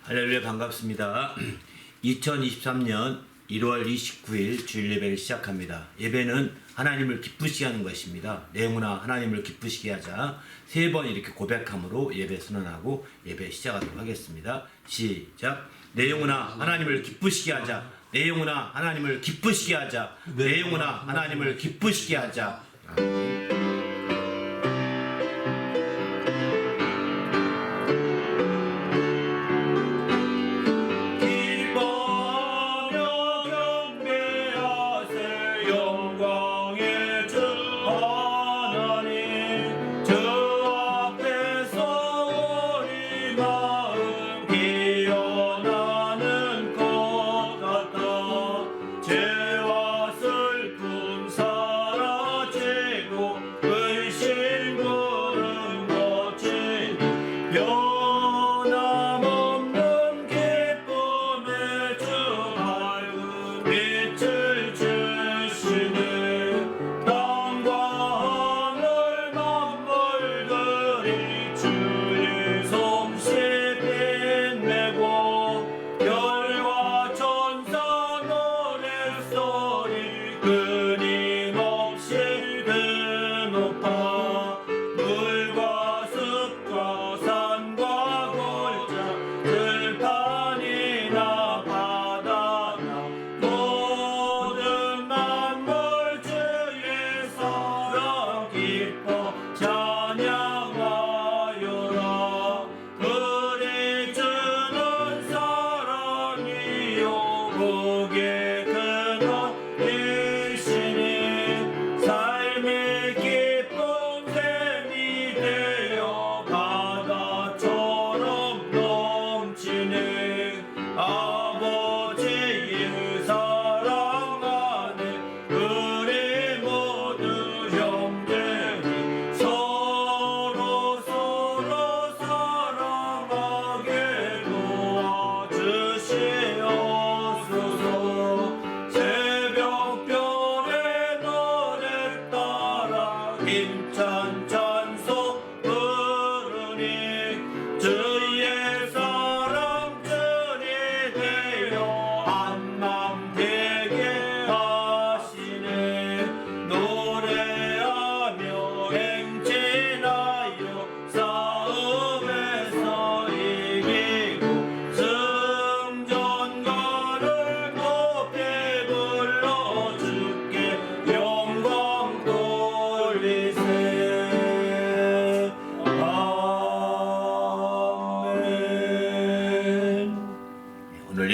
할렐루야, 반갑습니다. 2023년 1월 29일 주일 예배를 시작합니다. 예배는 하나님을 기쁘시게 하는 것입니다. 내 영혼아 하나님을 기쁘시게 하자. 3번 이렇게 고백함으로 예배 선언하고 예배 시작하도록 하겠습니다. 시작. 내 영혼아 하나님을 기쁘시게 하자. 내 영혼아 하나님을 기쁘시게 하자. 내 영혼아 하나님을 기쁘시게 하자. 아멘.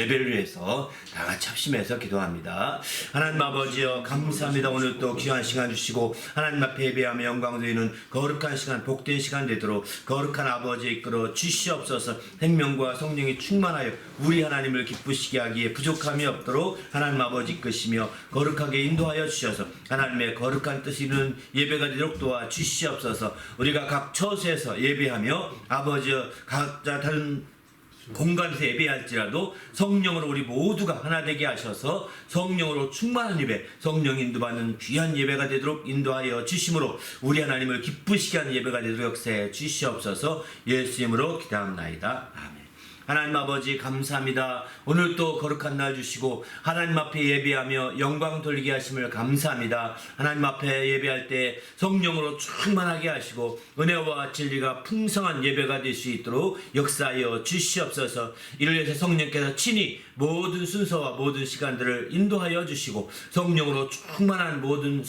예배를 위해서 다 같이 합심해서 기도합니다. 하나님 아버지여 감사합니다. 오늘 또 귀한 시간 주시고 하나님 앞에 예배하며 영광 드리는 거룩한 시간, 복된 시간 되도록 거룩한 아버지에 이끌어 주시옵소서. 생명과 성령이 충만하여 우리 하나님을 기쁘시게 하기에 부족함이 없도록 하나님 아버지 이끄시며 거룩하게 인도하여 주셔서 하나님의 거룩한 뜻이 이루는 예배가 되도록 도와 주시옵소서. 우리가 각 처소에서 예배하며 아버지여 각자 다른 공간에서 예배할지라도 성령으로 우리 모두가 하나 되게 하셔서 성령으로 충만한 예배, 성령 인도받는 귀한 예배가 되도록 인도하여 주심으로 우리 하나님을 기쁘시게 하는 예배가 되도록 역사해 주시옵소서. 예수 이름으로 기도합나이다. 아멘. 하나님 아버지 감사합니다. 오늘 또 거룩한 날 주시고 하나님 앞에 예배하며 영광 돌리게 하심을 감사합니다. 하나님 앞에 예배할 때 성령으로 충만하게 하시고 은혜와 진리가 풍성한 예배가 될 수 있도록 역사하여 주시옵소서. 이를 위해서 성령께서 친히 모든 순서와 모든 시간들을 인도하여 주시고 성령으로 충만한 모든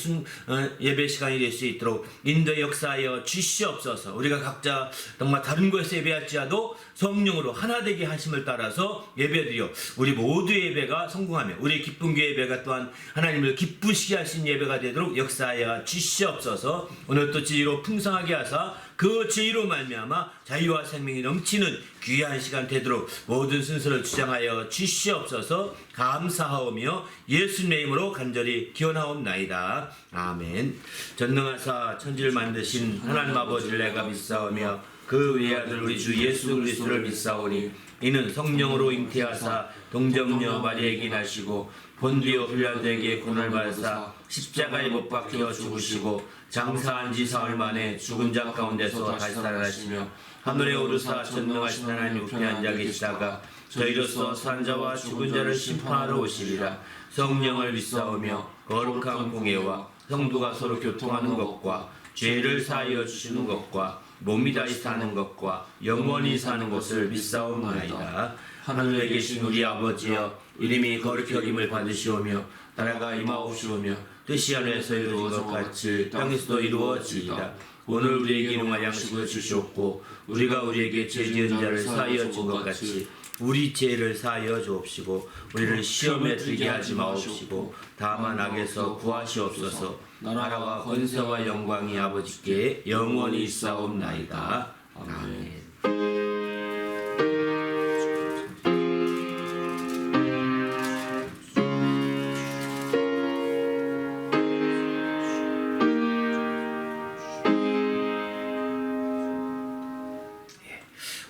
예배 시간이 될 수 있도록 인도 역사하여 주시옵소서. 우리가 각자 정말 다른 곳에서 예배할지라도 성령으로 하나 되게 하심을 따라서 예배드려 우리 모두의 예배가 성공하며 우리 기쁜 교회 예배가 또한 하나님을 기쁘시게 하신 예배가 되도록 역사하여 주시옵소서. 오늘 또 지혜로 풍성하게 하사 그 지혜로 말미암아 자유와 생명이 넘치는 귀한 시간 되도록 모든 순서를 주장하여 주시옵소서. 감사하오며 예수님의 이름으로 간절히 기원하옵나이다. 아멘. 전능하사 천지를 만드신 하나님 아버지를 내가 믿사오며 그 외아들 우리 주 예수 그리스도를 믿사오니 이는 성령으로 잉태하사 동정녀 마리아에게 나시고 본디오 빌라도에게 고난을 받으사 십자가에 못 박혀 죽으시고 장사한 지 사흘 만에 죽은 자 가운데서 다시 살아나시며 하늘에 오르사 전능하신 하나님 우편에 앉아 계시다가 저희로서 산 자와 죽은 자를 심판하러 오시리라. 성령을 믿사오며 거룩한 공예와 성도가 서로 교통하는 것과 죄를 사하여 주시는 것과 몸이 다시 사는 것과 영원히 사는 것을 믿사옵나이다. 하늘에 계신 우리 아버지여, 이름이 거룩히 여김을 받으시오며 나라가 임하옵시오며 뜻이 하늘에서 이루어진 것 같이 땅에서도 이루어지이다. 오늘 우리에게 일용할 양식을 주시옵고 우리가 우리에게 죄 지은 자를 사하여 준 것 같이 우리 죄를 사하여 주옵시고 우리를 시험에 들게 하지 마옵시고 다만 악에서 구하시옵소서. 나라와 권세와 영광이 아버지께 영원히 있사옵나이다. 아멘.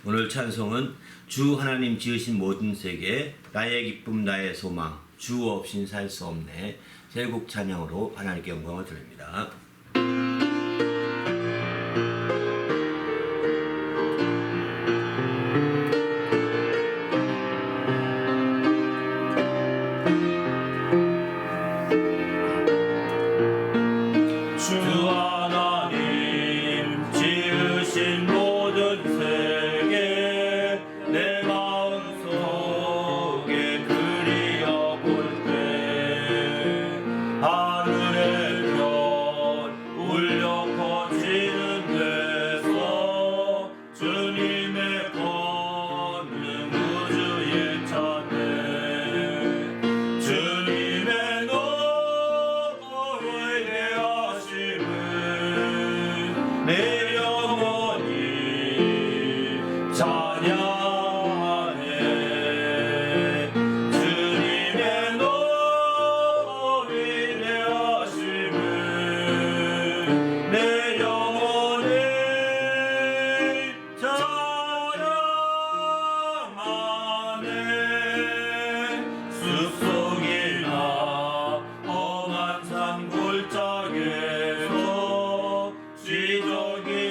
오늘 찬송은 주 하나님 지으신 모든 세계 나의 기쁨 나의 소망 주 없인 살 수 없네 세 곡 찬양으로 하나님께 영광을 드립니다. 숲속이나 험한 산 골짜기에서 지적이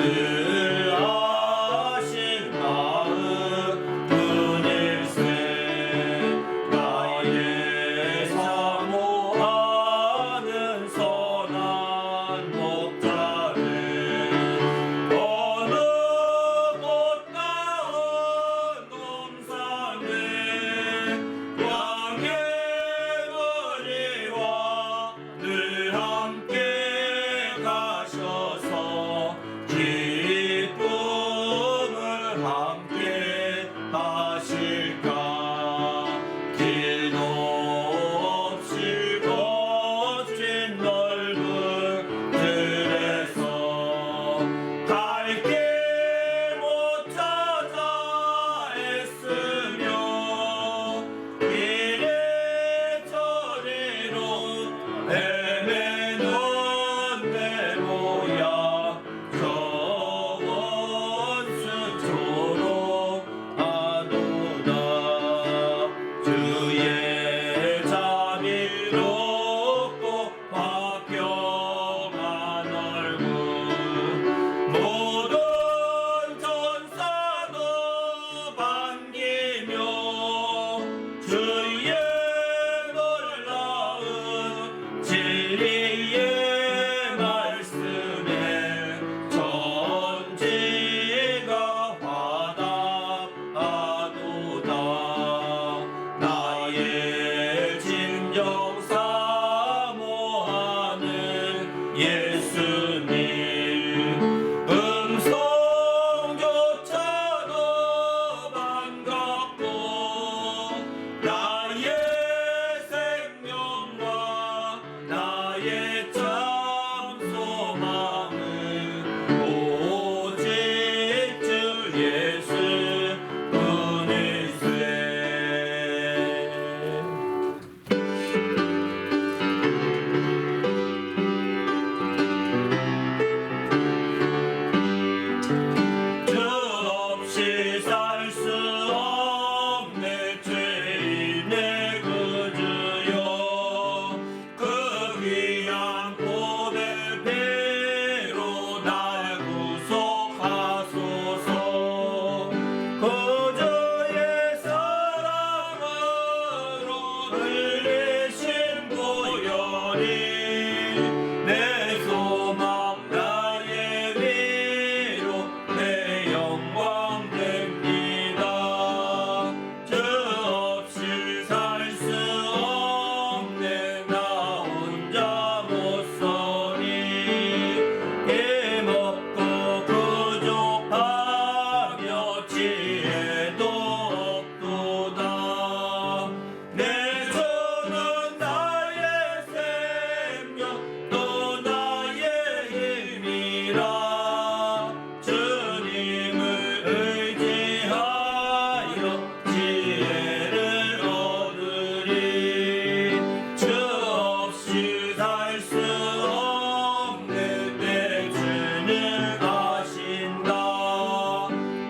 늘 아신 마음 분일세 나의 사모하는 선한 목자를 어느 꽃다운 동산에 왕의 머리와 늘 함께 가셔서 기쁨을 함께 하실까 길도 없이 거친 넓은 들에서 갈 길 못 찾아 애쓰며 이래저래로 헤매는 내 모양 저 원수처럼 하도다 주의 자비롭고 화평한 얼굴 모든 천사도 반기며 주의 놀라운 진리의 말씀에 천지가 화답하도다 나의 진정 사모하는 예수님 음성조차도 반갑고 나의 생명과 나의 참 소망은 오직 주 예수 뿐일세 주 없이 살 수 없네 죄인의 구주여 그 귀한 보배 배로 날 구속하소서 구주의 사랑으로 흘리신 보혈이 내 소망 나의 위로 내 영광 됩니다 주 없이 살 수 없네 나 혼자 못 서니 힘없고 부족하며 지혜도 없도다 내 주는 나의 생명 또 나의 힘이라 주님을 의지하여 지혜를 얻으리 주 없이 살 수 없네 내 죄는 아신다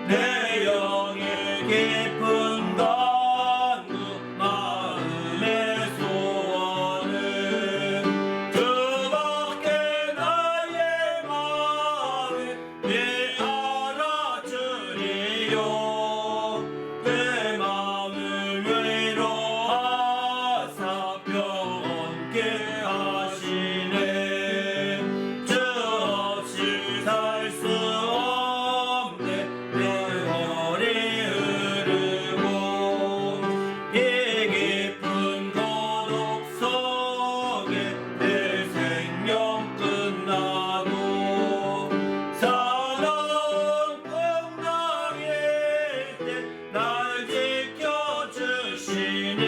내 영의 깊은 간구 마음의 소원은 주밖에 나의 마음을 알아주리요 내 마음을 위로하사 평온케 하시네 주 없이 살 수 없네 내 혈이 흐르고 이 깊은 고독 속에 내 생명 끝나도 사랑 풍랑일 때 날 지켜주시니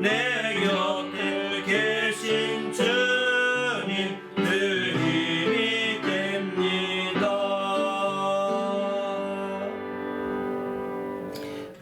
내 곁에 계신 주님 늘 힘이 됩니다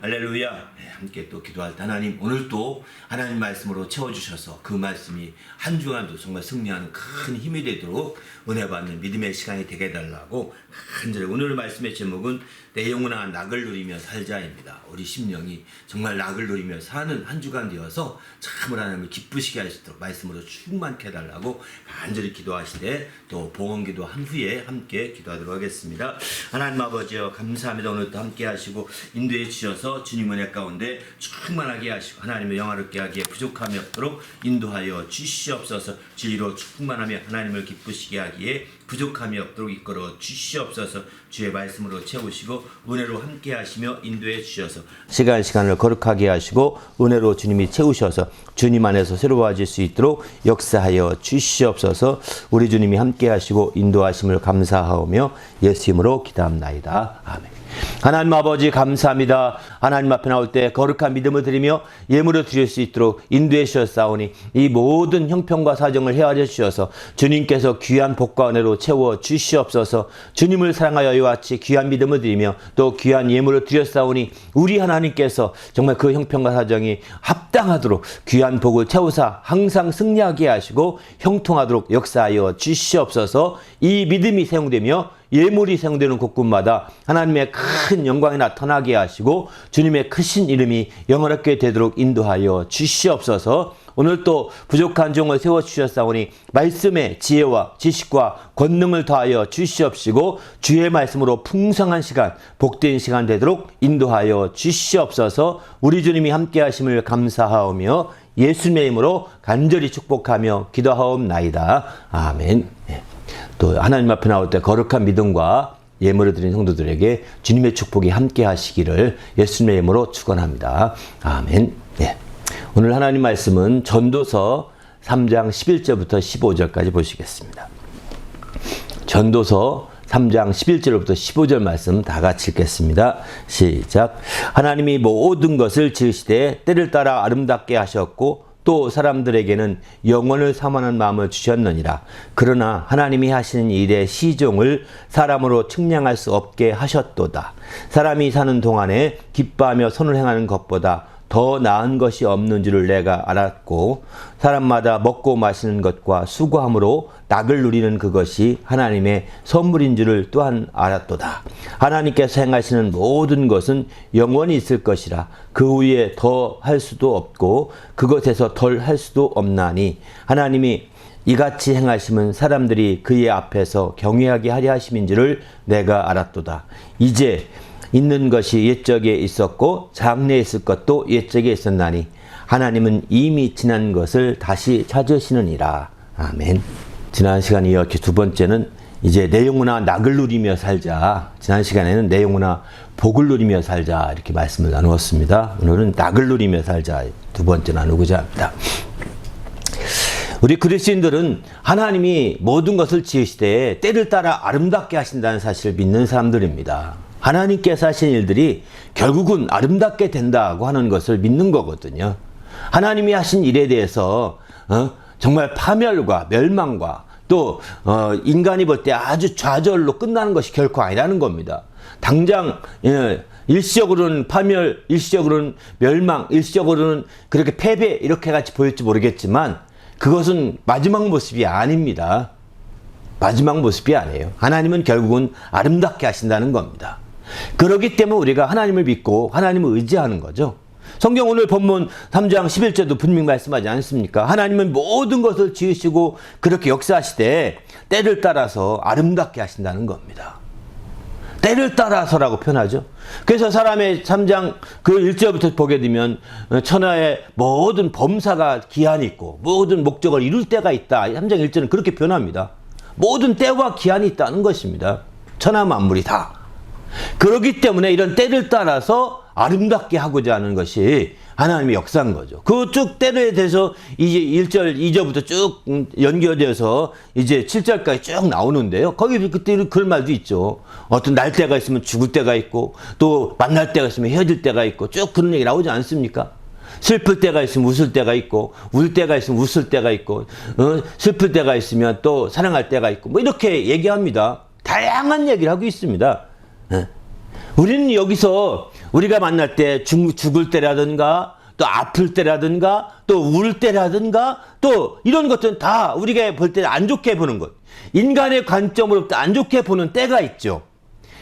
할렐루야 함께 또 기도할 때 하나님 오늘 또 하나님 말씀으로 채워주셔서 그 말씀이 한 주간도 정말 승리하는 큰 힘이 되도록 은혜 받는 믿음의 시간이 되게 해달라고 간절히 오늘 말씀의 제목은 내 영혼아 낙을 누리며 살자입니다. 우리 심령이 정말 낙을 누리며 사는 한 주간 되어서 참으로 하나님을 기쁘시게 하시도록 말씀으로 충만케 해달라고 간절히 기도하시되 또 봉헌기도 한 후에 함께 기도하도록 하겠습니다. 하나님 아버지여 감사합니다. 오늘도 함께 하시고 인도해 주셔서 주님 은혜 가운데 충만하게 하시고 하나님의 영화롭게 하기에 부족함이 없도록 인도하여 주시옵소서. 진리로 충만하며 하나님을 기쁘시게 하기에 부족함이 없도록 이끌어 주시옵소서. 주의 말씀으로 채우시고 은혜로 함께 하시며 인도해 주셔서 시간을 거룩하게 하시고 은혜로 주님이 채우셔서 주님 안에서 새로워질 수 있도록 역사하여 주시옵소서. 우리 주님이 함께 하시고 인도하심을 감사하오며 예수 이름으로 기도합나이다. 아멘. 하나님 아버지 감사합니다. 하나님 앞에 나올 때 거룩한 믿음을 드리며 예물을 드릴 수 있도록 인도해 주셨사오니 이 모든 형편과 사정을 헤아려 주셔서 주님께서 귀한 복과 은혜로 채워 주시옵소서. 주님을 사랑하여 이와 같이 귀한 믿음을 드리며 또 귀한 예물을 드렸사오니 우리 하나님께서 정말 그 형편과 사정이 합당하도록 귀한 복을 채우사 항상 승리하게 하시고 형통하도록 역사하여 주시옵소서. 이 믿음이 사용되며 예물이 사용되는 곳곳마다 하나님의 큰 영광이 나타나게 하시고 주님의 크신 이름이 영원하게 되도록 인도하여 주시옵소서. 오늘 또 부족한 종을 세워주셨사오니 말씀의 지혜와 지식과 권능을 더하여 주시옵시고 주의 말씀으로 풍성한 시간 복된 시간 되도록 인도하여 주시옵소서. 우리 주님이 함께 하심을 감사하오며 예수님의 이름으로 간절히 축복하며 기도하옵나이다. 아멘. 또 하나님 앞에 나올 때 거룩한 믿음과 예물을 드린 성도들에게 주님의 축복이 함께 하시기를 예수님의 이름으로 축원합니다. 아멘. 예. 오늘 하나님 말씀은 전도서 3장 11절부터 15절까지 보시겠습니다. 전도서 3장 11절부터 15절 말씀 다 같이 읽겠습니다. 시작. 하나님이 모든 것을 지으시되 때를 따라 아름답게 하셨고 또 사람들에게는 영원을 사모하는 마음을 주셨느니라. 그러나 하나님이 하시는 일의 시종을 사람으로 측량할 수 없게 하셨도다. 사람이 사는 동안에 기뻐하며 선을 행하는 것보다 더 나은 것이 없는 줄을 내가 알았고 사람마다 먹고 마시는 것과 수고함으로 낙을 누리는 그것이 하나님의 선물인 줄을 또한 알았도다. 하나님께서 행하시는 모든 것은 영원히 있을 것이라 그 위에 더 할 수도 없고 그것에서 덜 할 수도 없나니 하나님이 이같이 행하심은 사람들이 그의 앞에서 경외하게 하려 하심인 줄을 내가 알았도다. 이제 있는 것이 옛적에 있었고 장래에 있을 것도 옛적에 있었나니 하나님은 이미 지난 것을 다시 찾으시느니라. 아멘. 지난 시간에 이렇게 두 번째는 이제 내 영혼아 낙을 누리며 살자. 지난 시간에는 내 영혼아 복을 누리며 살자 이렇게 말씀을 나누었습니다. 오늘은 낙을 누리며 살자 두 번째 나누고자 합니다. 우리 그리스도인들은 하나님이 모든 것을 지으시되 때를 따라 아름답게 하신다는 사실을 믿는 사람들입니다. 하나님께서 하신 일들이 결국은 아름답게 된다고 하는 것을 믿는 거거든요. 하나님이 하신 일에 대해서 정말 파멸과 멸망과 또 인간이 볼 때 아주 좌절로 끝나는 것이 결코 아니라는 겁니다. 당장 일시적으로는 파멸, 일시적으로는 멸망, 일시적으로는 그렇게 패배 이렇게 같이 보일지 모르겠지만 그것은 마지막 모습이 아닙니다. 마지막 모습이 아니에요. 하나님은 결국은 아름답게 하신다는 겁니다. 그렇기 때문에 우리가 하나님을 믿고 하나님을 의지하는 거죠. 성경 오늘 본문 3장 11절도 분명히 말씀하지 않습니까? 하나님은 모든 것을 지으시고 그렇게 역사하시되 때를 따라서 아름답게 하신다는 겁니다. 때를 따라서라고 표현하죠. 그래서 사람의 3장 그 1절부터 보게 되면 천하의 모든 범사가 기한이 있고 모든 목적을 이룰 때가 있다. 3장 1절은 그렇게 표현합니다. 모든 때와 기한이 있다는 것입니다. 천하 만물이 다. 그렇기 때문에 이런 때를 따라서 아름답게 하고자 하는 것이 하나님의 역사인 거죠. 그 쭉 때에 대해서 이제 1절, 2절부터 쭉 연결되어서 이제 7절까지 쭉 나오는데요. 거기 그때 그런 말도 있죠. 어떤 날 때가 있으면 죽을 때가 있고 또 만날 때가 있으면 헤어질 때가 있고 쭉 그런 얘기 나오지 않습니까? 슬플 때가 있으면 웃을 때가 있고 울 때가 있으면 웃을 때가 있고 슬플 때가 있으면 또 사랑할 때가 있고 뭐 이렇게 얘기합니다. 다양한 얘기를 하고 있습니다. 우리는 여기서 우리가 만날 때 죽을 때라든가 또 아플 때라든가 또 울 때라든가 또 이런 것들은 다 우리가 볼 때 안 좋게 보는 것. 인간의 관점으로부터 안 좋게 보는 때가 있죠.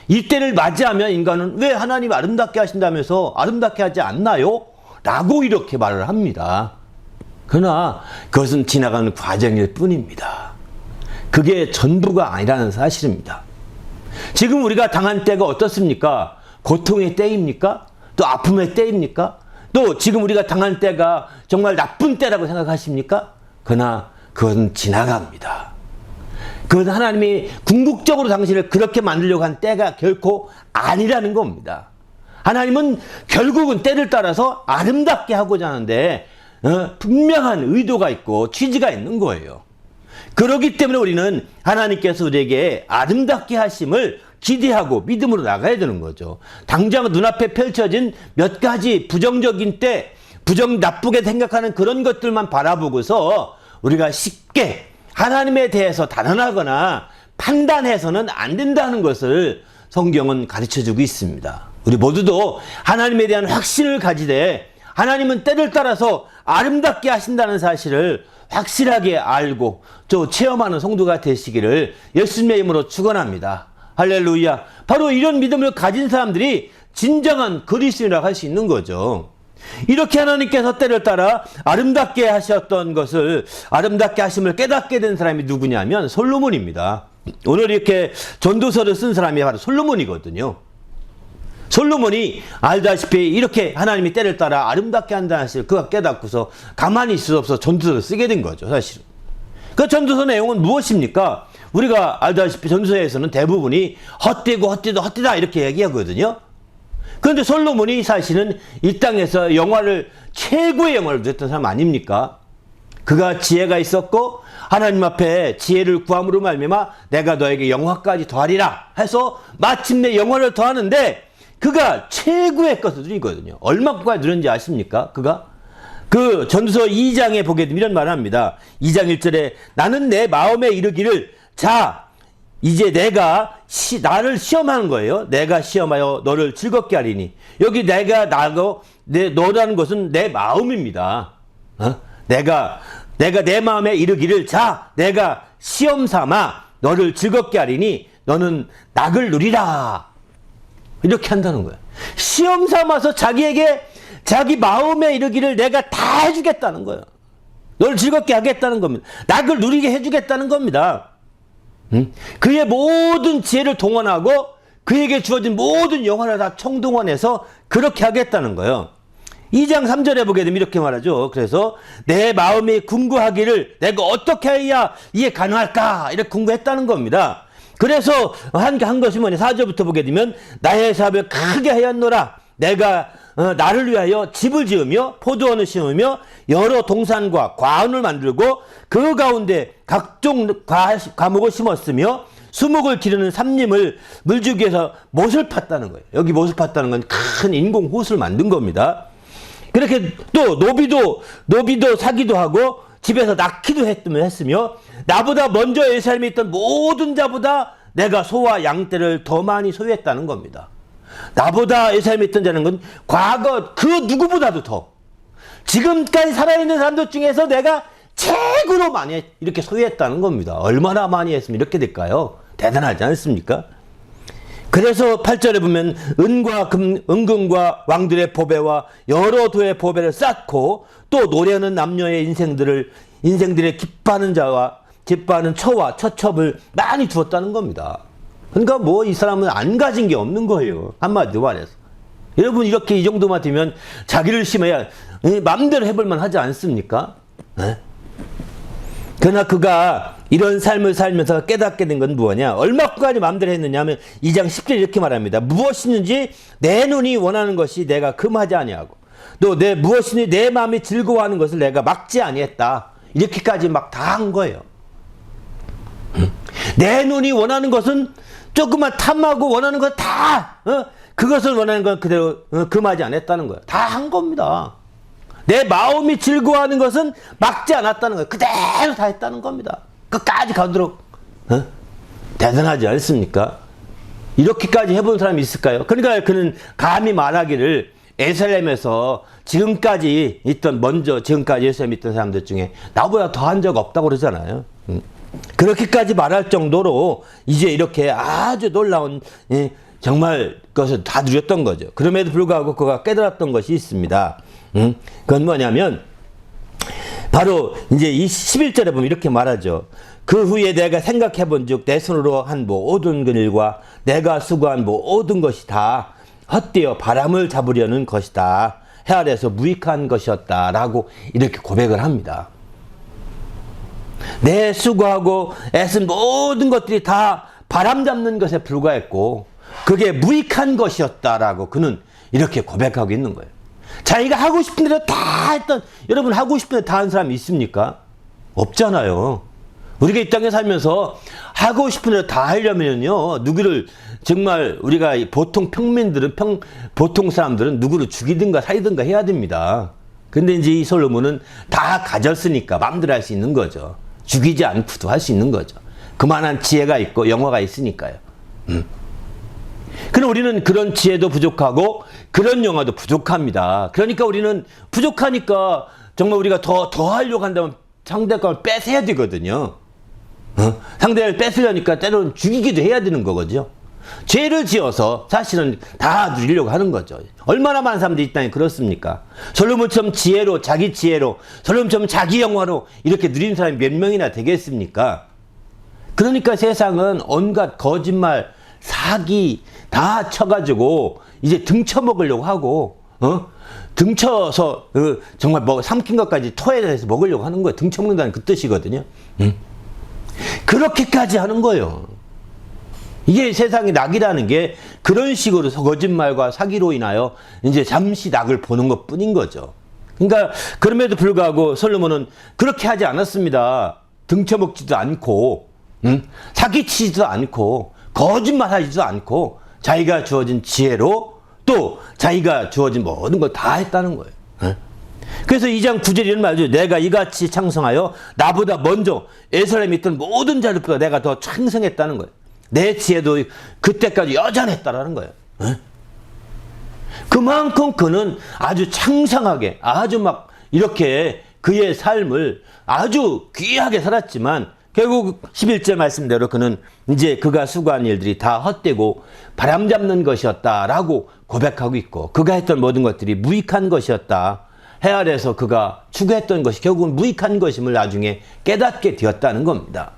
이때를 맞이하면 인간은 왜 하나님 아름답게 하신다면서 아름답게 하지 않나요? 라고 이렇게 말을 합니다. 그러나 그것은 지나가는 과정일 뿐입니다. 그게 전부가 아니라는 사실입니다. 지금 우리가 당한 때가 어떻습니까? 고통의 때입니까? 또 아픔의 때입니까? 또 지금 우리가 당한 때가 정말 나쁜 때라고 생각하십니까? 그러나 그것은 지나갑니다. 그것은 하나님이 궁극적으로 당신을 그렇게 만들려고 한 때가 결코 아니라는 겁니다. 하나님은 결국은 때를 따라서 아름답게 하고자 하는데 분명한 의도가 있고 취지가 있는 거예요. 그렇기 때문에 우리는 하나님께서 우리에게 아름답게 하심을 기대하고 믿음으로 나가야 되는 거죠. 당장 눈앞에 펼쳐진 몇 가지 부정적인 때, 나쁘게 생각하는 그런 것들만 바라보고서 우리가 쉽게 하나님에 대해서 단언하거나 판단해서는 안 된다는 것을 성경은 가르쳐주고 있습니다. 우리 모두도 하나님에 대한 확신을 가지되 하나님은 때를 따라서 아름답게 하신다는 사실을 확실하게 알고 또 체험하는 성도가 되시기를 예수님의 이름으로 축원합니다. 할렐루야. 바로 이런 믿음을 가진 사람들이 진정한 그리스도인이라고 할 수 있는 거죠. 이렇게 하나님께서 때를 따라 아름답게 하셨던 것을, 아름답게 하심을 깨닫게 된 사람이 누구냐면 솔로몬입니다. 오늘 이렇게 전도서를 쓴 사람이 바로 솔로몬이거든요. 솔로몬이 알다시피 이렇게 하나님이 때를 따라 아름답게 한다는 사실을 그가 깨닫고서 가만히 있을 수 없어서 전도서를 쓰게 된 거죠, 사실은. 그 전도서 내용은 무엇입니까? 우리가 알다시피 전도서에서는 대부분이 헛되다 이렇게 얘기하거든요. 그런데 솔로몬이 사실은 이 땅에서 최고의 영화를 누렸던 사람 아닙니까? 그가 지혜가 있었고 하나님 앞에 지혜를 구함으로 말미암아 내가 너에게 영화까지 더하리라 해서 마침내 영화를 더하는데 그가 최고의 것을 누리거든요. 얼마까지 누렸는지 아십니까? 그가 그 전도서 2장에 보게 되면 이런 말을 합니다. 2장 1절에 나는 내 마음에 이르기를 자 이제 내가 나를 시험하는 거예요. 내가 시험하여 너를 즐겁게 하리니. 여기 내가 나고 너라는 것은 내 마음입니다. 내가 내 마음에 이르기를 자 내가 시험 삼아 너를 즐겁게 하리니 너는 낙을 누리라. 이렇게 한다는 거예요. 시험 삼아서 자기 마음에 이르기를 내가 다 해주겠다는 거예요. 너를 즐겁게 하겠다는 겁니다. 낙을 누리게 해주겠다는 겁니다. 그의 모든 지혜를 동원하고 그에게 주어진 모든 영혼을 다 총동원해서 그렇게 하겠다는 거예요. 2장 3절에 보게 되면 이렇게 말하죠. 그래서 내 마음이 궁구하기를 내가 어떻게 해야 이게 가능할까 이렇게 궁구했다는 겁니다. 그래서 한 것이 뭐냐 4절부터 보게 되면 나의 사업을 크게 하였노라. 내가 나를 위하여 집을 지으며 포도원을 심으며 여러 동산과 과원을 만들고 그 가운데 각종 과목을 심었으며 수목을 기르는 삼림을 물주기 위해서 못을 팠다는 거예요. 여기 못을 팠다는 건 큰 인공 호수를 만든 겁니다. 그렇게 또 노비도 사기도 하고 집에서 낳기도 했으며 나보다 먼저 예루살렘에 있던 모든 자보다 내가 소와 양떼를 더 많이 소유했다는 겁니다. 나보다 예루살렘에 있던 자는 건 과거 그 누구보다도 더 지금까지 살아있는 사람들 중에서 내가 최고로 많이 이렇게 소유했다는 겁니다. 얼마나 많이 했으면 이렇게 될까요? 대단하지 않습니까? 그래서 8절에 보면 은금과 왕들의 보배와 여러 도의 보배를 쌓고 또 노래하는 남녀의 인생들의 기뻐하는 처와 처첩을 많이 두었다는 겁니다. 그러니까 뭐 이 사람은 안 가진 게 없는 거예요. 한마디로 말해서. 여러분 이렇게 이 정도만 되면 자기를 심어야 마음대로 해볼만 하지 않습니까? 네? 그러나 그가 이런 삶을 살면서 깨닫게 된 건 뭐냐? 얼마까지 마음대로 했느냐 하면 2장 10절 이렇게 말합니다. 무엇이든지 내 눈이 원하는 것이 내가 금하지 아니하고 또 무엇이든지 내 마음이 즐거워하는 것을 내가 막지 아니했다. 이렇게까지 막 다 한 거예요. 내 눈이 원하는 것은 조금만 탐하고 원하는 것 다 그것을 원하는 건 그대로 금하지 않았다는 거예요. 다 한 겁니다. 내 마음이 즐거워하는 것은 막지 않았다는 거예요. 그대로 다 했다는 겁니다. 끝까지 가도록 대단하지 않습니까? 이렇게까지 해본 사람이 있을까요? 그러니까 그는 감히 말하기를 예루살렘에서 지금까지 예루살렘에 있던 사람들 중에 나보다 더한 적 없다고 그러잖아요. 그렇게까지 말할 정도로 이제 이렇게 아주 놀라운 정말 것을 다 누렸던 거죠. 그럼에도 불구하고 그가 깨달았던 것이 있습니다. 그건 뭐냐면 바로 이제 이 11절에 보면 이렇게 말하죠. 그 후에 내가 생각해 본즉 내 손으로 한 모든 일과 내가 수고한 모든 것이 다 헛되어 바람을 잡으려는 것이다. 해 아래에서 무익한 것이었다라고 이렇게 고백을 합니다. 내 수고하고 애쓴 모든 것들이 다 바람 잡는 것에 불과했고 그게 무익한 것이었다라고 그는 이렇게 고백하고 있는 거예요. 자기가 하고 싶은 대로 다 했던, 여러분 하고 싶은 대로 다 한 사람이 있습니까? 없잖아요. 우리가 이 땅에 살면서 하고 싶은 대로 다 하려면요, 누구를 정말 우리가 보통 평민들은, 보통 사람들은 누구를 죽이든가 살리든가 해야 됩니다. 근데 이제 이 솔로몬은 다 가졌으니까 마음대로 할 수 있는 거죠. 죽이지 않고도 할 수 있는 거죠. 그만한 지혜가 있고 영화가 있으니까요. 그럼 우리는 그런 지혜도 부족하고 그런 영화도 부족합니다. 그러니까 우리는 부족하니까 정말 우리가 더 하려고 한다면 상대방을 뺏어야 되거든요. 상대를 뺏으려니까 때로는 죽이기도 해야 되는 거거든요. 죄를 지어서 사실은 다 누리려고 하는 거죠. 얼마나 많은 사람들이 이 땅에 그렇습니까? 솔로몬처럼 지혜로, 자기 지혜로, 솔로몬처럼 자기 영화로 이렇게 누린 사람이 몇 명이나 되겠습니까? 그러니까 세상은 온갖 거짓말, 사기 다 쳐가지고 이제 등쳐먹으려고 하고, 등쳐서 정말 삼킨 것까지 토해내서 먹으려고 하는 거예요. 등쳐먹는다는 그 뜻이거든요. 그렇게까지 하는 거예요. 이게 세상의 낙이라는 게 그런 식으로 거짓말과 사기로 인하여 이제 잠시 낙을 보는 것 뿐인 거죠. 그러니까 그럼에도 불구하고 솔로몬은 그렇게 하지 않았습니다. 등쳐먹지도 않고, 사기치지도 않고, 거짓말하지도 않고, 자기가 주어진 지혜로 또 자기가 주어진 모든 걸 다 했다는 거예요. 그래서 2장 9절 이런 말이죠. 내가 이같이 창성하여 나보다 먼저 예루살렘에 있던 모든 자들보다 내가 더 창성했다는 거예요. 내 지혜도 그때까지 여전했다라는 거예요. 그만큼 그는 아주 창성하게, 아주 막 이렇게 그의 삶을 아주 귀하게 살았지만 결국 11절 말씀대로 그는 이제 그가 수고한 일들이 다 헛되고 바람 잡는 것이었다라고 고백하고 있고, 그가 했던 모든 것들이 무익한 것이었다. 해 아래에서 그가 추구했던 것이 결국은 무익한 것임을 나중에 깨닫게 되었다는 겁니다.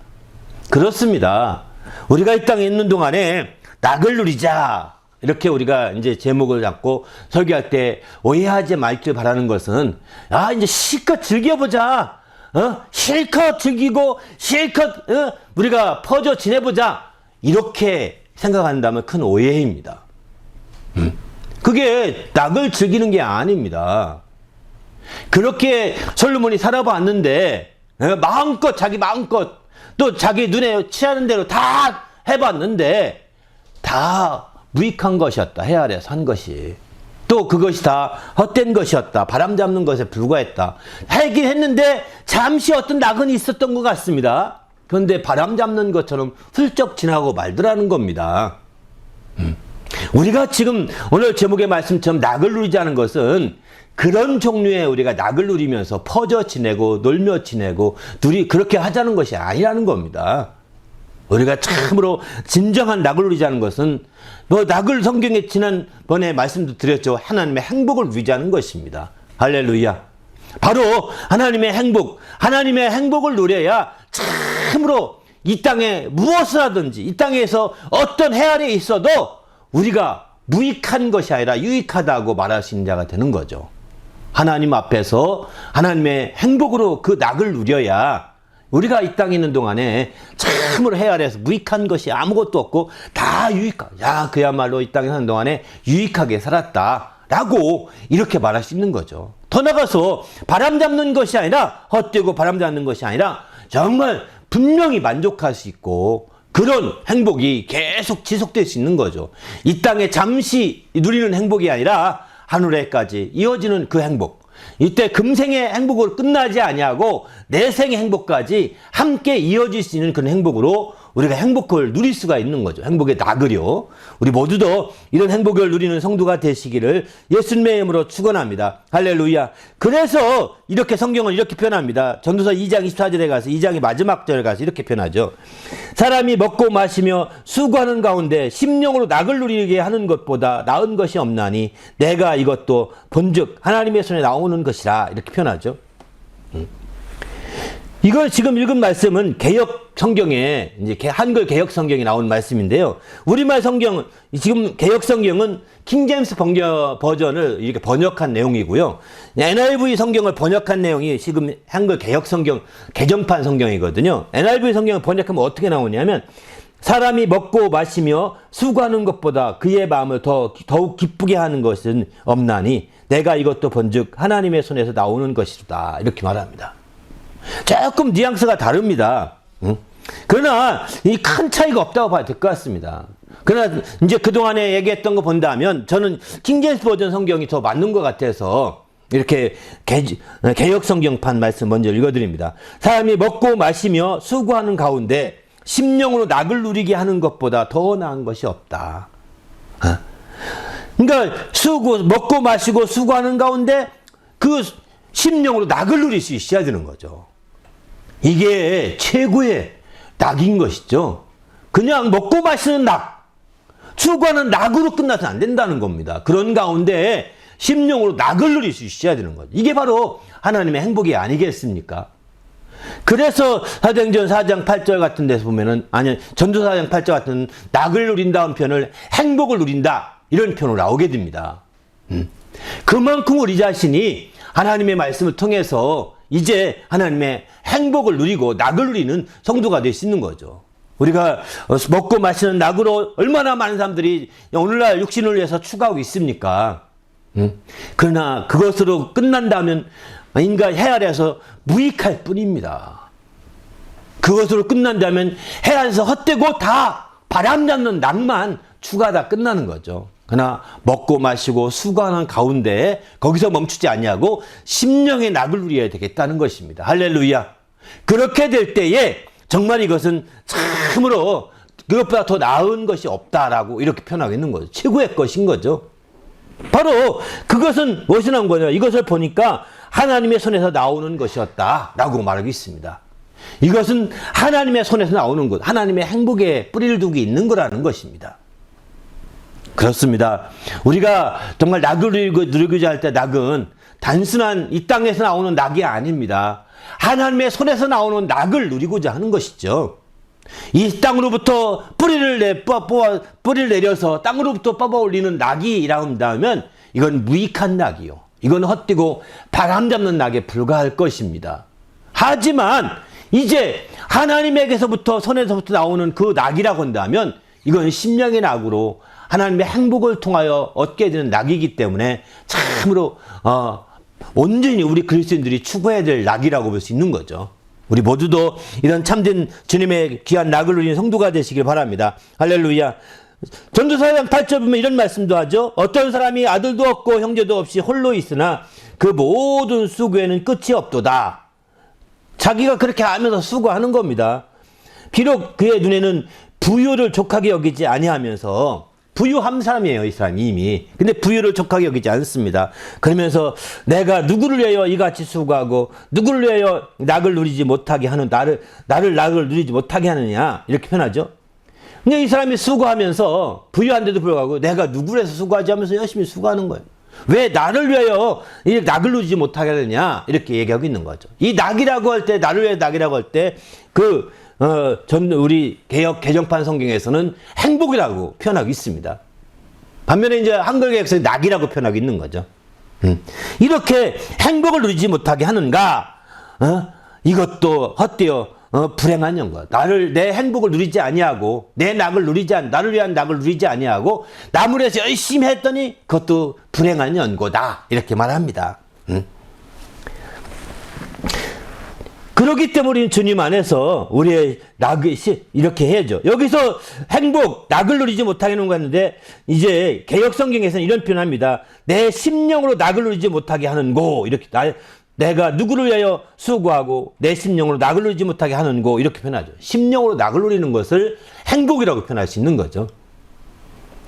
그렇습니다. 우리가 이 땅에 있는 동안에 낙을 누리자, 이렇게 우리가 이제 제목을 잡고 설교할 때 오해하지 말길 바라는 것은, 이제 실컷 즐겨보자. 실컷 즐기고 실컷 우리가 퍼져 지내보자, 이렇게 생각한다면 큰 오해입니다. 그게 낙을 즐기는 게 아닙니다. 그렇게 솔로몬이 살아봤는데 마음껏 자기 마음껏 또 자기 눈에 취하는 대로 다 해봤는데 다 무익한 것이었다. 해 아래에서 한 것이. 또 그것이 다 헛된 것이었다. 바람 잡는 것에 불과했다. 하긴 했는데 잠시 어떤 낙은 있었던 것 같습니다. 그런데 바람 잡는 것처럼 훌쩍 지나고 말더라는 겁니다. 우리가 지금 오늘 제목의 말씀처럼 낙을 누리자는 것은 그런 종류의 우리가 낙을 누리면서 퍼져 지내고 놀며 지내고 그렇게 하자는 것이 아니라는 겁니다. 우리가 참으로 진정한 낙을 누리자는 것은 낙을 성경에 지난번에 말씀도 드렸죠. 하나님의 행복을 누리자는 것입니다. 할렐루야. 바로 하나님의 행복을 누려야 참으로 이 땅에 무엇을 하든지, 이 땅에서 어떤 해 아래에 있어도 우리가 무익한 것이 아니라 유익하다고 말할 수 있는 자가 되는 거죠. 하나님 앞에서 하나님의 행복으로 그 낙을 누려야 우리가 이 땅에 있는 동안에 참으로 해 아래에서 무익한 것이 아무것도 없고 다 그야말로 이 땅에 사는 동안에 유익하게 살았다라고 이렇게 말할 수 있는 거죠. 더 나가서 바람 잡는 것이 아니라, 헛되고 바람 잡는 것이 아니라 정말 분명히 만족할 수 있고 그런 행복이 계속 지속될 수 있는 거죠. 이 땅에 잠시 누리는 행복이 아니라 하늘에까지 이어지는 그 행복. 이때 금생의 행복으로 끝나지 아니하고 내생의 행복까지 함께 이어질 수 있는 그런 행복으로 우리가 행복을 누릴 수가 있는 거죠. 행복의 낙을요. 우리 모두도 이런 행복을 누리는 성도가 되시기를 예수님의 이름으로 축원합니다. 할렐루야. 그래서 이렇게 성경을 이렇게 표현합니다. 전도서 2장 24절에 가서 2장의 마지막 절에 가서 이렇게 표현하죠. 사람이 먹고 마시며 수고하는 가운데 심령으로 낙을 누리게 하는 것보다 나은 것이 없나니 내가 이것도 본즉 하나님의 손에 나오는 것이라 이렇게 표현하죠. 이걸 지금 읽은 말씀은 개역 성경에, 이제 한글 개역 성경에 나온 말씀인데요. 우리말 성경, 지금 개역 성경은 킹제임스 버전을 이렇게 번역한 내용이고요. NIV 성경을 번역한 내용이 지금 한글 개역 성경, 개정판 성경이거든요. NIV 성경을 번역하면 어떻게 나오냐면, 사람이 먹고 마시며 수고하는 것보다 그의 마음을 더욱 기쁘게 하는 것은 없나니 내가 이것도 본즉 하나님의 손에서 나오는 것이다. 이렇게 말합니다. 조금 뉘앙스가 다릅니다. 그러나 이 큰 차이가 없다고 봐야 될 것 같습니다. 그러나 이제 그동안에 얘기했던 거 본다면 저는 킹제임스 버전 성경이 더 맞는 것 같아서 이렇게 개역 성경판 말씀 먼저 읽어드립니다. 사람이 먹고 마시며 수고하는 가운데 심령으로 낙을 누리게 하는 것보다 더 나은 것이 없다. 그러니까 먹고 마시고 수고하는 가운데 그 심령으로 낙을 누릴 수 있어야 되는 거죠. 이게 최고의 낙인 것이죠. 그냥 먹고 마시는 낙, 수고하는 낙으로 끝나서는 안 된다는 겁니다. 그런 가운데 심령으로 낙을 누릴 수 있어야 되는 거죠. 이게 바로 하나님의 행복이 아니겠습니까? 그래서 사도행전 4장 8절 같은 데서 보면은, 아니, 전도서 4장 8절 같은 낙을 누린다는 표현을 행복을 누린다, 이런 표현으로 나오게 됩니다. 그만큼 우리 자신이 하나님의 말씀을 통해서 이제 하나님의 행복을 누리고 낙을 누리는 성도가 될 수 있는 거죠. 우리가 먹고 마시는 낙으로 얼마나 많은 사람들이 오늘날 육신을 위해서 추구하고 있습니까? 그러나 그것으로 끝난다면 인간 해 아래에서 무익할 뿐입니다. 그것으로 끝난다면 해 아래에서 헛되고 다 바람잡는 낙만 추가하다 끝나는 거죠. 그러나 먹고 마시고 수고하는 가운데 거기서 멈추지 않냐고 심령의 낙을 누려야 되겠다는 것입니다. 할렐루야. 그렇게 될 때에 정말 이것은 참으로 그것보다 더 나은 것이 없다라고 이렇게 표현하고 있는 거죠. 최고의 것인 거죠. 바로 그것은 무엇이 나온 거냐. 이것을 보니까 하나님의 손에서 나오는 것이었다라고 말하고 있습니다. 이것은 하나님의 손에서 나오는 것, 하나님의 행복에 뿌리를 두고 있는 거라는 것입니다. 그렇습니다. 우리가 정말 낙을 누리고자 할 때 낙은 단순한 이 땅에서 나오는 낙이 아닙니다. 하나님의 손에서 나오는 낙을 누리고자 하는 것이죠. 이 땅으로부터 뿌리를 내려서 땅으로부터 뽑아 올리는 낙이라고 한다면 이건 무익한 낙이요. 이건 헛되고 바람 잡는 낙에 불과할 것입니다. 하지만 이제 하나님에게서부터 손에서부터 나오는 그 낙이라고 한다면 이건 심령의 낙으로 하나님의 행복을 통하여 얻게 되는 낙이기 때문에 참으로 온전히 우리 그리스도인들이 추구해야 될 낙이라고 볼 수 있는 거죠. 우리 모두도 이런 참된 주님의 귀한 낙을 누리는 성도가 되시길 바랍니다. 할렐루야. 전도서 4장 8절 보면 이런 말씀도 하죠. 어떤 사람이 아들도 없고 형제도 없이 홀로 있으나 그 모든 수고에는 끝이 없도다. 자기가 그렇게 하면서 수고하는 겁니다. 비록 그의 눈에는 부유를 족하게 여기지 아니하면서, 부유한 사람이에요, 이 사람이 이미. 근데 부유를 족하게 여기지 않습니다. 그러면서 내가 누구를 위하여 이같이 수고하고 누구를 위하여 낙을 누리지 못하게 하는 나를 낙을 누리지 못하게 하느냐, 이렇게 표현하죠. 근데 이 사람이 수고하면서 부유한데도 불구하고 내가 누구를 해서 수고하지 하면서 열심히 수고하는 거예요. 왜 나를 위하여 이 낙을 누리지 못하게 하느냐, 이렇게 얘기하고 있는 거죠. 이 낙이라고 할 때, 나를 위해 낙이라고 할 때 우리 개정판 성경에서는 행복이라고 표현하고 있습니다. 반면에 이제 한글 개혁에서는 낙이라고 표현하고 있는 거죠. 이렇게 행복을 누리지 못하게 하는가? 이것도 헛되어 불행한 연과 내 행복을 누리지 아니하고 내 낙을 나를 위한 낙을 누리지 아니하고 남을 위해서 열심히 했더니 그것도 불행한 연고다, 이렇게 말합니다. 그렇기 때문에 우리는 주님 안에서 우리의 낙을 이렇게 해야죠. 여기서 행복, 낙을 누리지 못하게 하는 거 같는데 이제 개역 성경에서는 이런 표현합니다. 내 심령으로 낙을 누리지 못하게 하는 고, 이렇게 내가 누구를 위하여 수고하고 내 심령으로 낙을 누리지 못하게 하는고 이렇게 표현하죠. 심령으로 낙을 누리는 것을 행복이라고 표현할 수 있는 거죠.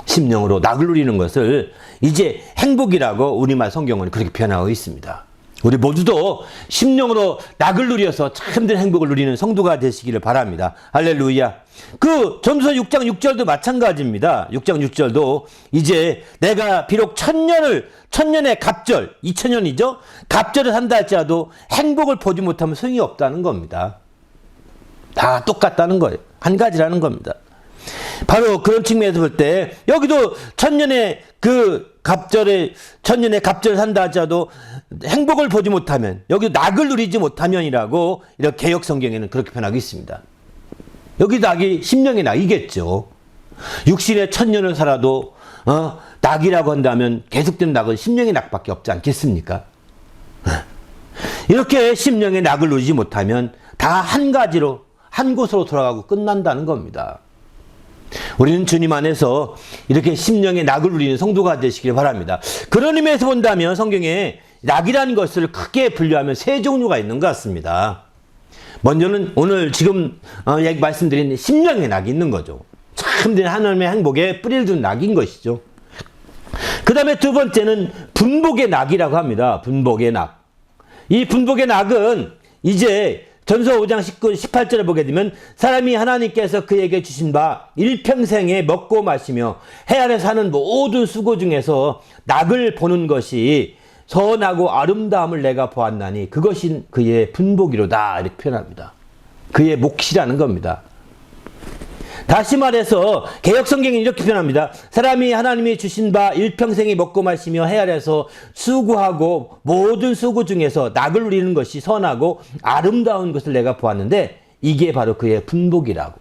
심령으로 낙을 누리는 것을 이제 행복이라고 우리말 성경은 그렇게 표현하고 있습니다. 우리 모두도 심령으로 낙을 누려서 참된 행복을 누리는 성도가 되시기를 바랍니다. 할렐루야. 그 전도서 6장 6절도 마찬가지입니다. 6장 6절도 이제 내가 비록 천년의 갑절, 2000년이죠. 갑절을 산다 할지라도 행복을 보지 못하면 소용이 없다는 겁니다. 다 똑같다는 거예요. 한 가지라는 겁니다. 바로 그런 측면에서 볼 때 여기도 천년의 갑절을 산다 하자도 행복을 보지 못하면, 여기도 낙을 누리지 못하면이라고 이렇게 개역 성경에는 그렇게 표현하고 있습니다. 여기 낙이 심령의 낙이겠죠. 육신의 천년을 살아도 낙이라고 한다면 계속되는 낙은 심령의 낙밖에 없지 않겠습니까? 이렇게 심령의 낙을 누리지 못하면 다 한 가지로, 한 곳으로 돌아가고 끝난다는 겁니다. 우리는 주님 안에서 이렇게 심령의 낙을 누리는 성도가 되시길 바랍니다. 그런 의미에서 본다면 성경에 낙이라는 것을 크게 분류하면 세 종류가 있는 것 같습니다. 먼저는 오늘 지금 말씀드린 심령의 낙이 있는 거죠. 참된 하나님의 행복에 뿌리를 둔 낙인 것이죠. 그 다음에 두 번째는 분복의 낙이라고 합니다. 분복의 낙. 이 분복의 낙은 이제 전서 5장 18절에 보게 되면 사람이 하나님께서 그에게 주신 바 일평생에 먹고 마시며 해 아래 사는 모든 수고 중에서 낙을 보는 것이 선하고 아름다움을 내가 보았나니 그것이 그의 분복이로다 이렇게 표현합니다. 그의 몫이라는 겁니다. 다시 말해서 개역성경이 이렇게 표현합니다. 사람이 하나님이 주신 바 일평생에 먹고 마시며 해 아래서 수고하고 모든 수고 중에서 낙을 누리는 것이 선하고 아름다운 것을 내가 보았는데 이게 바로 그의 분복이라고.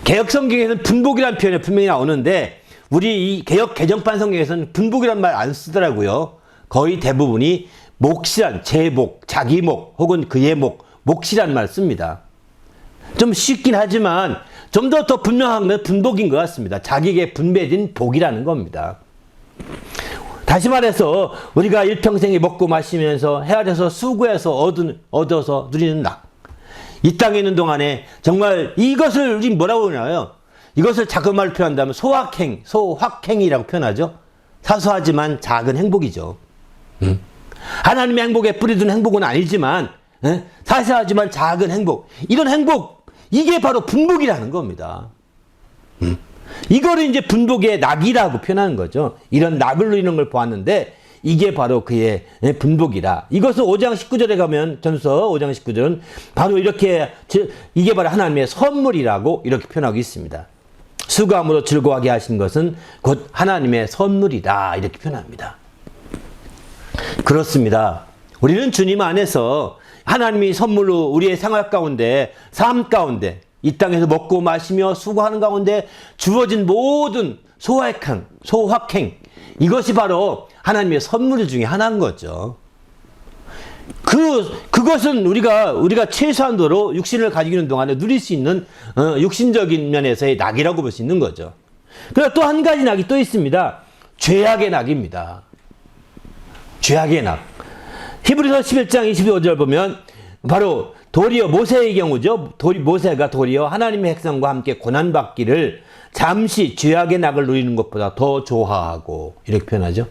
개역성경에는 분복이라는 표현이 분명히 나오는데 우리 이 개역 개정판 성경에서는 분복이라는 말 안 쓰더라고요. 거의 대부분이 몫이란, 제 몫, 자기 몫 혹은 그의 몫이라는 말 씁니다. 좀 쉽긴 하지만 좀 더 분명한 건 분복인 것 같습니다. 자기에게 분배된 복이라는 겁니다. 다시 말해서 우리가 일평생에 먹고 마시면서 해 아래서 수고해서 얻어서 누리는 낙. 이 땅에 있는 동안에 정말 이것을 우리 뭐라고 그러나요? 이것을 작은 말로 표현한다면 소확행이라고 표현하죠. 사소하지만 작은 행복이죠. 하나님의 행복에 뿌리둔 행복은 아니지만 사소하지만 작은 행복. 이런 행복, 이게 바로 분복이라는 겁니다. 이거를 이제 분복의 낙이라고 표현하는 거죠. 이런 낙을 누리는 걸 보았는데 이게 바로 그의 분복이라. 이것을 5장 19절에 가면 전서 5장 19절은 바로 이렇게 이게 바로 하나님의 선물이라고 이렇게 표현하고 있습니다. 수고함으로 즐거워하게 하신 것은 곧 하나님의 선물이다 이렇게 표현합니다. 그렇습니다. 우리는 주님 안에서 하나님이 선물로 우리의 생활 가운데, 삶 가운데, 이 땅에서 먹고 마시며 수고하는 가운데 주어진 모든 소확행, 이것이 바로 하나님의 선물 중에 하나인 거죠. 그것은 우리가 최소한도로 육신을 가지고 있는 동안에 누릴 수 있는 육신적인 면에서의 낙이라고 볼 수 있는 거죠. 그리고 또 한 가지 낙이 또 있습니다. 죄악의 낙입니다. 죄악의 낙. 히브리서 11장 25절 보면 바로 도리어 모세의 경우죠. 모세가 도리어 하나님의 백성과 함께 고난받기를 잠시 죄악의 낙을 누리는 것보다 더 좋아하고 이렇게 표현하죠.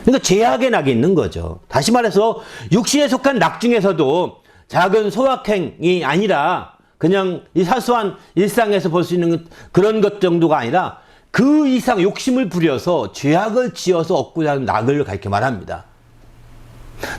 그러니까 죄악의 낙이 있는 거죠. 다시 말해서 육신에 속한 낙 중에서도 작은 소확행이 아니라 그냥 이 사소한 일상에서 볼 수 있는 그런 것 정도가 아니라 그 이상 욕심을 부려서 죄악을 지어서 얻고자 하는 낙을 가리켜 말합니다.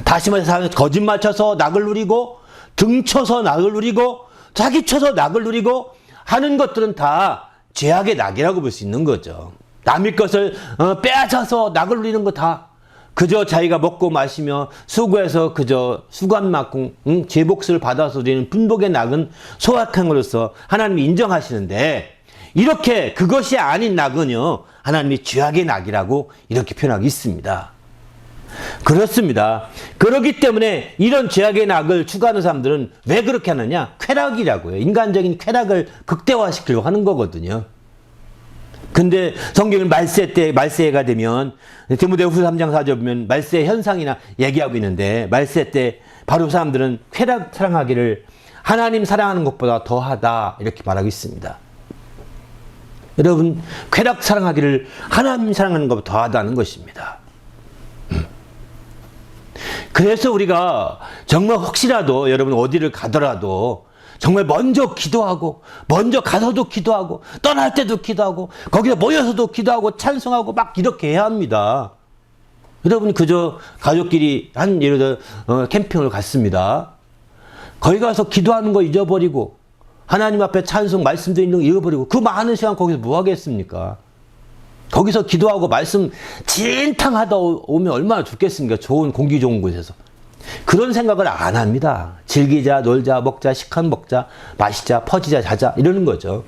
다시 말해서 거짓말 쳐서 낙을 누리고 등쳐서 낙을 누리고 자기 쳐서 낙을 누리고 하는 것들은 다 죄악의 낙이라고 볼 수 있는 거죠. 남의 것을 빼앗아서 낙을 누리는 거 다 그저 자기가 먹고 마시며 수고해서 그저 수고한만큼 제 몫을 받아서 누리는 분복의 낙은 소확행으로서 하나님이 인정하시는데 이렇게 그것이 아닌 낙은요 하나님이 죄악의 낙이라고 이렇게 표현하고 있습니다. 그렇습니다. 그렇기 때문에 이런 죄악의 낙을 추구하는 사람들은 왜 그렇게 하느냐? 쾌락이라고요. 인간적인 쾌락을 극대화시키려고 하는 거거든요. 근데 성경을 말세가 되면 디모데후서 3장 4절 보면 말세 현상이나 얘기하고 있는데 말세 때 바로 사람들은 쾌락 사랑하기를 하나님 사랑하는 것보다 더하다 이렇게 말하고 있습니다. 여러분 쾌락 사랑하기를 하나님 사랑하는 것보다 더하다는 것입니다. 그래서 우리가 정말 혹시라도 여러분 어디를 가더라도 정말 먼저 기도하고 먼저 가서도 기도하고 떠날 때도 기도하고 거기에 모여서도 기도하고 찬송하고 막 이렇게 해야 합니다. 여러분 그저 가족끼리 예를 들어 캠핑을 갔습니다. 거기 가서 기도하는 거 잊어버리고 하나님 앞에 찬송 말씀 드리는 거 잃어버리고 그 많은 시간 거기서 뭐 하겠습니까? 거기서 기도하고 말씀 진탕 하다 오면 얼마나 좋겠습니까? 좋은 공기 좋은 곳에서. 그런 생각을 안 합니다. 즐기자, 놀자, 먹자, 식한 먹자, 마시자, 퍼지자, 자자 이러는 거죠.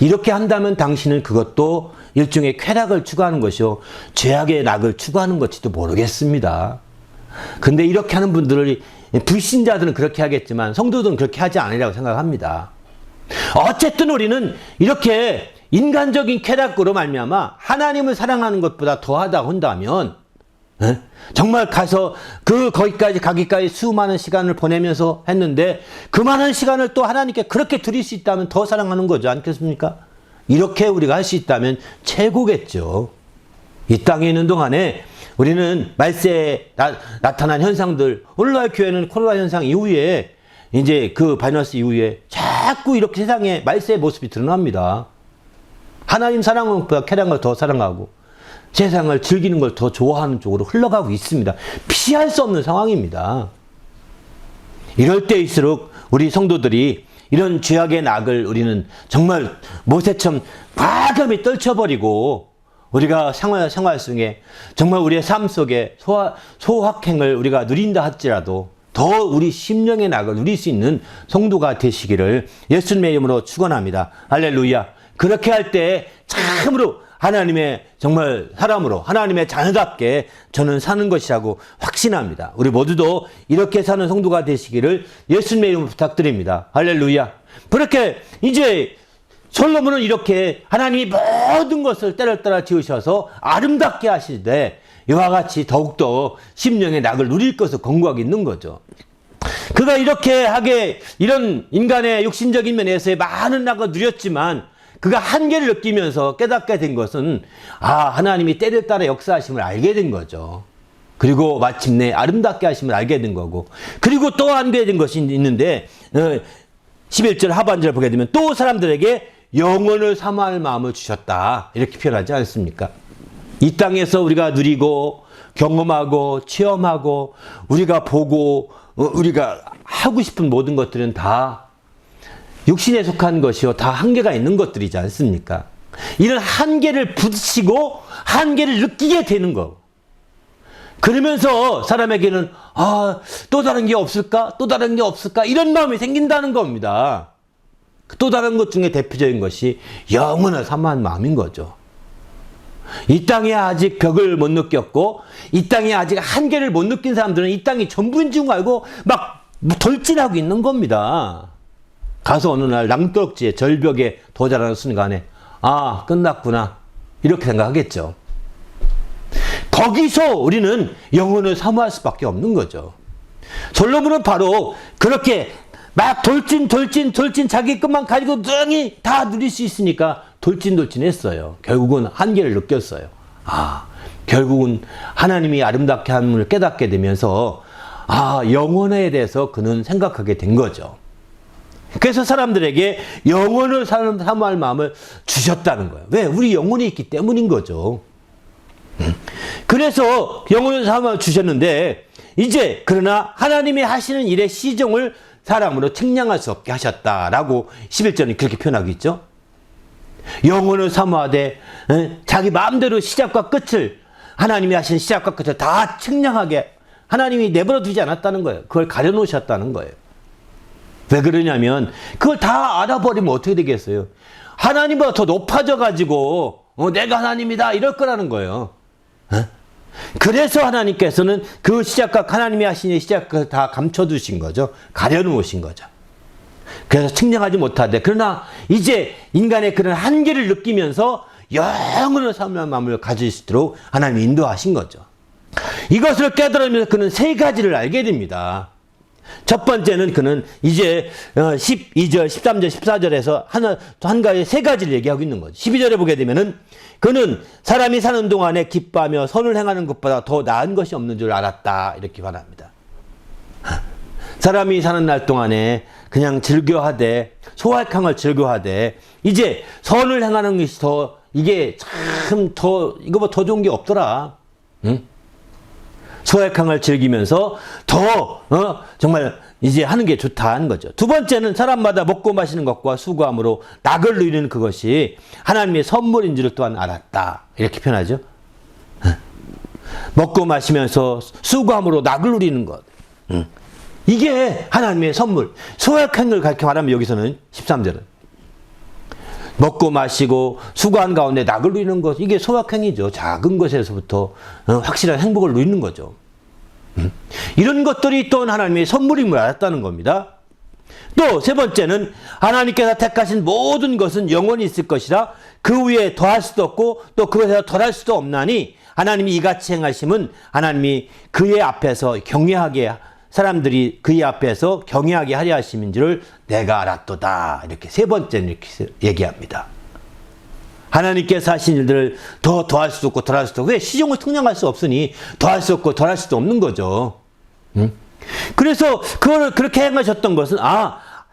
이렇게 한다면 당신은 그것도 일종의 쾌락을 추구하는 것이요. 죄악의 낙을 추구하는 것일지도 모르겠습니다. 근데 이렇게 하는 분들을 불신자들은 그렇게 하겠지만 성도들은 그렇게 하지 않으리라고 생각합니다. 어쨌든 우리는 이렇게 인간적인 쾌락으로 말미암아 하나님을 사랑하는 것보다 더하다고 한다면 정말 가서 거기까지 가기까지 수많은 시간을 보내면서 했는데 그 많은 시간을 또 하나님께 그렇게 드릴 수 있다면 더 사랑하는 거죠. 않겠습니까? 이렇게 우리가 할 수 있다면 최고겠죠. 이 땅에 있는 동안에 우리는 말세에 나타난 현상들, 오늘날 교회는 코로나 현상 이후에 이제 그 바이러스 이후에 자꾸 이렇게 세상에 말세의 모습이 드러납니다. 하나님 사랑하는 것보다 쾌락을 더 사랑하고 세상을 즐기는 걸 더 좋아하는 쪽으로 흘러가고 있습니다. 피할 수 없는 상황입니다. 이럴 때일수록 우리 성도들이 이런 죄악의 낙을 우리는 정말 모세처럼 과감히 떨쳐버리고 우리가 생활 속에 정말 우리의 삶 속에 소확행을 우리가 누린다 할지라도 더 우리 심령의 낙을 누릴 수 있는 성도가 되시기를 예수님의 이름으로 축원합니다. 할렐루야. 그렇게 할 때 참으로 하나님의 정말 사람으로 하나님의 자녀답게 저는 사는 것이라고 확신합니다. 우리 모두도 이렇게 사는 성도가 되시기를 예수님의 이름으로 부탁드립니다. 할렐루야. 그렇게 이제 솔로몬은 이렇게 하나님이 모든 것을 때를 따라 지으셔서 아름답게 하시되 이와 같이 더욱더 심령의 낙을 누릴 것을 권고하고 있는 거죠. 그가 이렇게 이런 인간의 육신적인 면에서의 많은 낙을 누렸지만 그가 한계를 느끼면서 깨닫게 된 것은 하나님이 때를 따라 역사하심을 알게 된 거죠. 그리고 마침내 아름답게 하심을 알게 된 거고 그리고 또 알게 된 것이 있는데 11절 하반절 보게 되면 또 사람들에게 영원을 사모할 마음을 주셨다 이렇게 표현하지 않습니까? 이 땅에서 우리가 누리고 경험하고 체험하고 우리가 보고 우리가 하고 싶은 모든 것들은 다 육신에 속한 것이요 다 한계가 있는 것들이지 않습니까? 이런 한계를 부딪히고 한계를 느끼게 되는 거. 그러면서 사람에게는 또 다른 게 없을까? 또 다른 게 없을까? 이런 마음이 생긴다는 겁니다. 또 다른 것 중에 대표적인 것이 영원을 사모하는 마음인 거죠. 이 땅에 아직 벽을 못 느꼈고 이 땅에 아직 한계를 못 느낀 사람들은 이 땅이 전부인 줄 알고 막 돌진하고 있는 겁니다. 가서 어느 날 낭떠러지에 절벽에 도달하는 순간에 끝났구나 이렇게 생각하겠죠. 거기서 우리는 영혼을 사모할 수밖에 없는 거죠. 솔로몬은 바로 그렇게 막 돌진 자기 것만 가지고 능히 다 누릴 수 있으니까 돌진했어요. 결국은 한계를 느꼈어요. 결국은 하나님이 아름답게 함을 깨닫게 되면서 영혼에 대해서 그는 생각하게 된 거죠. 그래서 사람들에게 영혼을 사모할 마음을 주셨다는 거예요. 왜? 우리 영혼이 있기 때문인 거죠. 그래서 영혼을 사모할 주셨는데 이제 그러나 하나님이 하시는 일의 시종을 사람으로 측량할 수 없게 하셨다라고 11절은 그렇게 표현하고 있죠. 영혼을 사모하되 자기 마음대로 시작과 끝을 하나님이 하신 시작과 끝을 다 측량하게 하나님이 내버려 두지 않았다는 거예요. 그걸 가려놓으셨다는 거예요. 왜 그러냐면 그걸 다 알아버리면 어떻게 되겠어요? 하나님보다 더 높아져 가지고 내가 하나님이다 이럴 거라는 거예요. 그래서 하나님께서는 그 시작과 하나님이 하신 시작을 다 감춰두신 거죠. 가려놓으신 거죠. 그래서 측량하지 못하되 그러나 이제 인간의 그런 한계를 느끼면서 영원한 사모할 마음을 가질 수 있도록 하나님이 인도하신 거죠. 이것을 깨달으면서 그는 세 가지를 알게 됩니다. 첫 번째는 그는 이제 12절, 13절, 14절에서 한 가지 세 가지를 얘기하고 있는 거죠. 12절에 보게 되면은 그는 사람이 사는 동안에 기뻐하며 선을 행하는 것보다 더 나은 것이 없는 줄 알았다. 이렇게 말합니다. 사람이 사는 날 동안에 그냥 즐겨하되 소확행을 즐겨하되 이제 선을 행하는 것이 이게 참 이거보다 더 좋은 게 없더라. 응? 소확행을 즐기면서 정말 이제 하는 게 좋다는 거죠. 두 번째는 사람마다 먹고 마시는 것과 수고함으로 낙을 누리는 그것이 하나님의 선물인 줄을 또한 알았다. 이렇게 표현하죠. 먹고 마시면서 수고함으로 낙을 누리는 것. 이게 하나님의 선물. 소확행을 가르쳐 말하면 여기서는 13절은 먹고 마시고 수고한 가운데 낙을 누리는 것. 이게 소확행이죠. 작은 것에서부터 확실한 행복을 누리는 거죠. 이런 것들이 또 하나님의 선물임을 알았다는 겁니다. 또 세 번째는 하나님께서 택하신 모든 것은 영원히 있을 것이라 그 위에 더할 수도 없고 또 그것에서 덜할 수도 없나니 하나님이 이같이 행하심은 하나님이 그의 앞에서 경외하게 사람들이 그의 앞에서 경외하게 하려 하심인 줄을 내가 알았도다. 이렇게 세 번째는 이렇게 얘기합니다. 하나님께서 하신 일들을 더할 수도 없고 덜할 수도 없고 왜 시종을 특량할 수 없으니 더할 수 없고 덜할 수도 없는 거죠. 그래서 그걸 그렇게 행하셨던 것은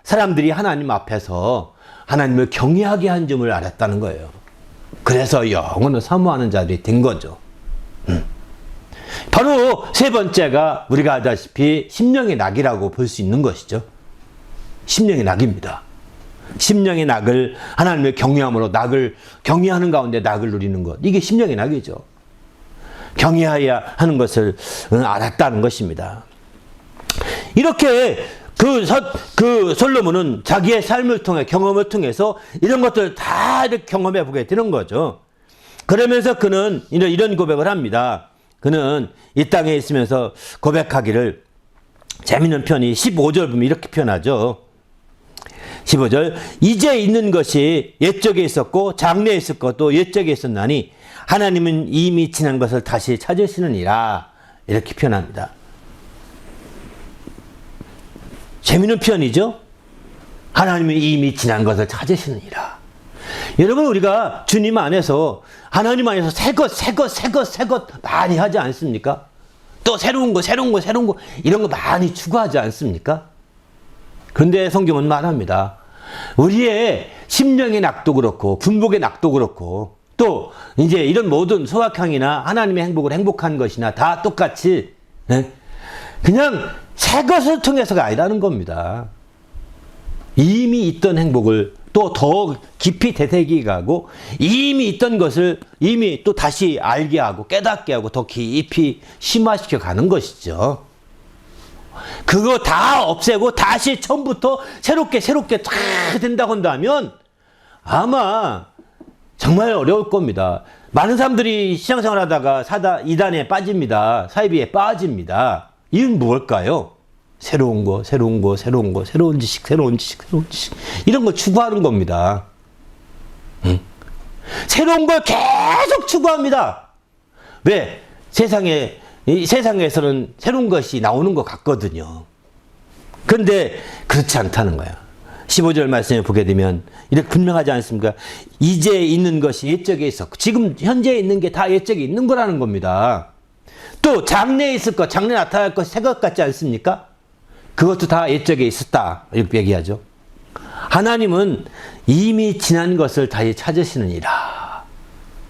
사람들이 하나님 앞에서 하나님을 경외하게 한 점을 알았다는 거예요. 그래서 영원을 사모하는 자들이 된 거죠. 바로 세 번째가 우리가 알다시피 심령의 낙이라고 볼 수 있는 것이죠. 심령의 낙입니다. 심령의 낙을 하나님을 경외함으로 경외하는 가운데 낙을 누리는 것. 이게 심령의 낙이죠. 경외해야 하는 것을 알았다는 것입니다. 이렇게 그 솔로몬은 자기의 삶을 통해 경험을 통해서 이런 것들을 다 이렇게 경험해 보게 되는 거죠. 그러면서 그는 이런 고백을 합니다. 그는 이 땅에 있으면서 고백하기를 재미있는 편이 15절 보면 이렇게 표현하죠. 15절 이제 있는 것이 옛적에 있었고 장래에 있을 것도 옛적에 있었나니 하나님은 이미 지난 것을 다시 찾으시느니라. 이렇게 표현합니다. 재미있는 표현이죠. 하나님은 이미 지난 것을 찾으시느니라. 여러분 우리가 주님 안에서 하나님 안에서 새 것 많이 하지 않습니까? 또 새로운 거 이런 거 많이 추구하지 않습니까? 그런데 성경은 말합니다. 우리의 심령의 낙도 그렇고 군복의 낙도 그렇고 또 이제 이런 모든 소확행이나 하나님의 행복을 행복한 것이나 다 똑같이 그냥 새 것을 통해서가 아니라는 겁니다. 이미 있던 행복을 또 더 깊이 되새기고 이미 있던 것을 이미 또 다시 알게 하고 깨닫게 하고 더 깊이 심화시켜 가는 것이죠. 그거 다 없애고 다시 처음부터 새롭게 다 된다고 한다면 아마 정말 어려울 겁니다. 많은 사람들이 신앙생활 하다가 이단에 빠집니다. 사이비에 빠집니다. 이유는 무엇일까요? 새로운 지식 이런 거 추구하는 겁니다. 새로운 걸 계속 추구합니다. 왜? 세상에서는 새로운 것이 나오는 것 같거든요. 그런데 그렇지 않다는 거야. 15절 말씀을 보게 되면 이렇게 분명하지 않습니까? 이제 있는 것이 옛적에 있었고 지금 현재 있는 게 다 옛적에 있는 거라는 겁니다. 또 장래에 있을 것, 장래에 나타날 것이 새 것 같지 않습니까? 그것도 다 옛적에 있었다. 이렇게 얘기하죠. 하나님은 이미 지난 것을 다시 찾으시느니라.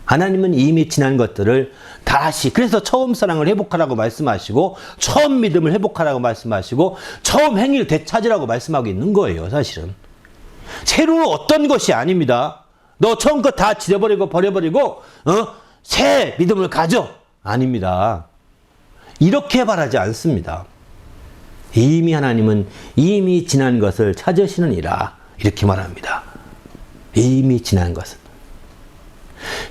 하나님은 이미 지난 것들을 다시 그래서 처음 사랑을 회복하라고 말씀하시고 처음 믿음을 회복하라고 말씀하시고 처음 행위를 되찾으라고 말씀하고 있는 거예요. 사실은. 새로운 어떤 것이 아닙니다. 너 처음 것 다 버려버리고 새 믿음을 가져. 아닙니다. 이렇게 바라지 않습니다. 이미 하나님은 이미 지난 것을 찾으시느니라. 이렇게 말합니다. 이미 지난 것을.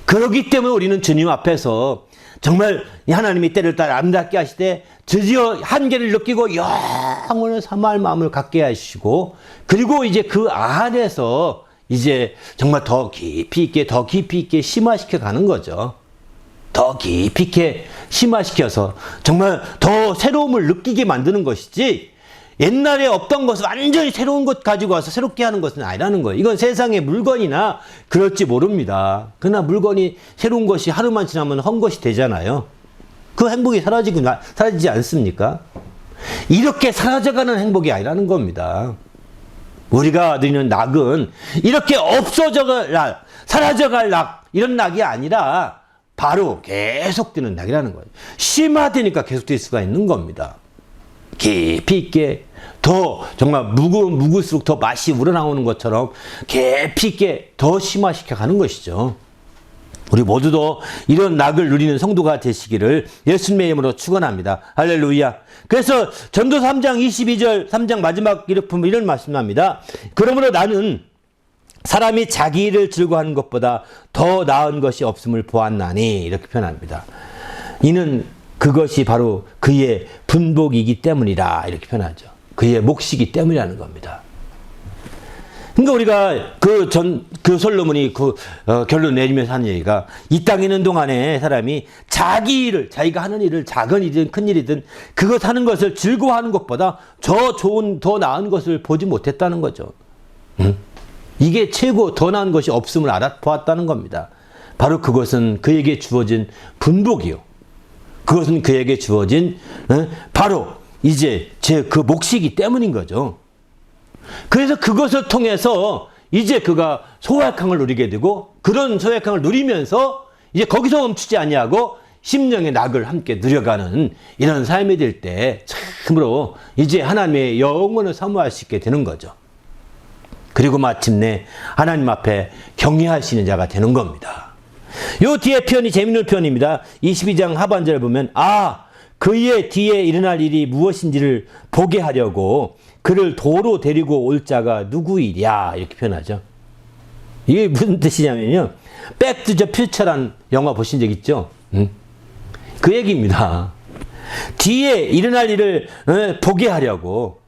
그렇기 때문에 우리는 주님 앞에서 정말 하나님이 때를 따라 아름답게 하시되 드디어 한계를 느끼고 영원을 사모할 마음을 갖게 하시고 그리고 이제 그 안에서 이제 정말 더 깊이 있게 심화시켜 가는 거죠. 더 깊이 있게 심화시켜서 정말 더 새로움을 느끼게 만드는 것이지, 옛날에 없던 것을 완전히 새로운 것 가지고 와서 새롭게 하는 것은 아니라는 거예요. 이건 세상의 물건이나 그럴지 모릅니다. 그러나 물건이 새로운 것이 하루만 지나면 헛것이 되잖아요. 그 행복이 사라지지 않습니까? 이렇게 사라져가는 행복이 아니라는 겁니다. 우리가 누리는 낙은 이렇게 없어져갈 낙, 사라져갈 낙, 이런 낙이 아니라 바로 계속되는 낙이라는 거예요. 심화되니까 계속될 수가 있는 겁니다. 깊이 있게, 더 정말 묵을수록 더 맛이 우러나오는 것처럼 깊이 있게 더 심화시켜 가는 것이죠. 우리 모두도 이런 낙을 누리는 성도가 되시기를 예수님의 이름으로 축원합니다. 할렐루야. 그래서 전도서 3장 22절 3장 마지막 이렇게 보면 이런 말씀합니다. 그러므로 나는 사람이 자기 일을 즐거워하는 것보다 더 나은 것이 없음을 보았나니, 이렇게 표현합니다. 이는 그것이 바로 그의 분복이기 때문이라, 이렇게 표현하죠. 그의 몫이기 때문이라는 겁니다. 그러니까 우리가 그 솔로몬이 결론 내리면서 하는 얘기가, 이 땅에 있는 동안에 사람이 자기 일을, 자기가 하는 일을 작은 일이든 큰 일이든 그것 하는 것을 즐거워하는 것보다 더 나은 것을 보지 못했다는 거죠. 이게 최고 더 나은 것이 없음을 알아보았다는 겁니다. 바로 그것은 그에게 주어진 분복이요. 그것은 그에게 주어진 바로 이제 그 몫이기 때문인 거죠. 그래서 그것을 통해서 이제 그가 소확행을 누리게 되고, 그런 소확행을 누리면서 이제 거기서 멈추지 아니하고 심령의 낙을 함께 누려가는 이런 삶이 될 때 참으로 이제 하나님의 영원을 사모할 수 있게 되는 거죠. 그리고 마침내 하나님 앞에 경외할 수 있는 자가 되는 겁니다. 요 뒤에 표현이 재밌는 표현입니다. 22장 하반절을 보면, 그의 뒤에 일어날 일이 무엇인지를 보게 하려고 그를 도로 데리고 올 자가 누구이랴, 이렇게 표현하죠. 이게 무슨 뜻이냐면요, 백 투 더 퓨처란 영화 보신 적 있죠? 그 얘기입니다. 뒤에 일어날 일을 보게 하려고,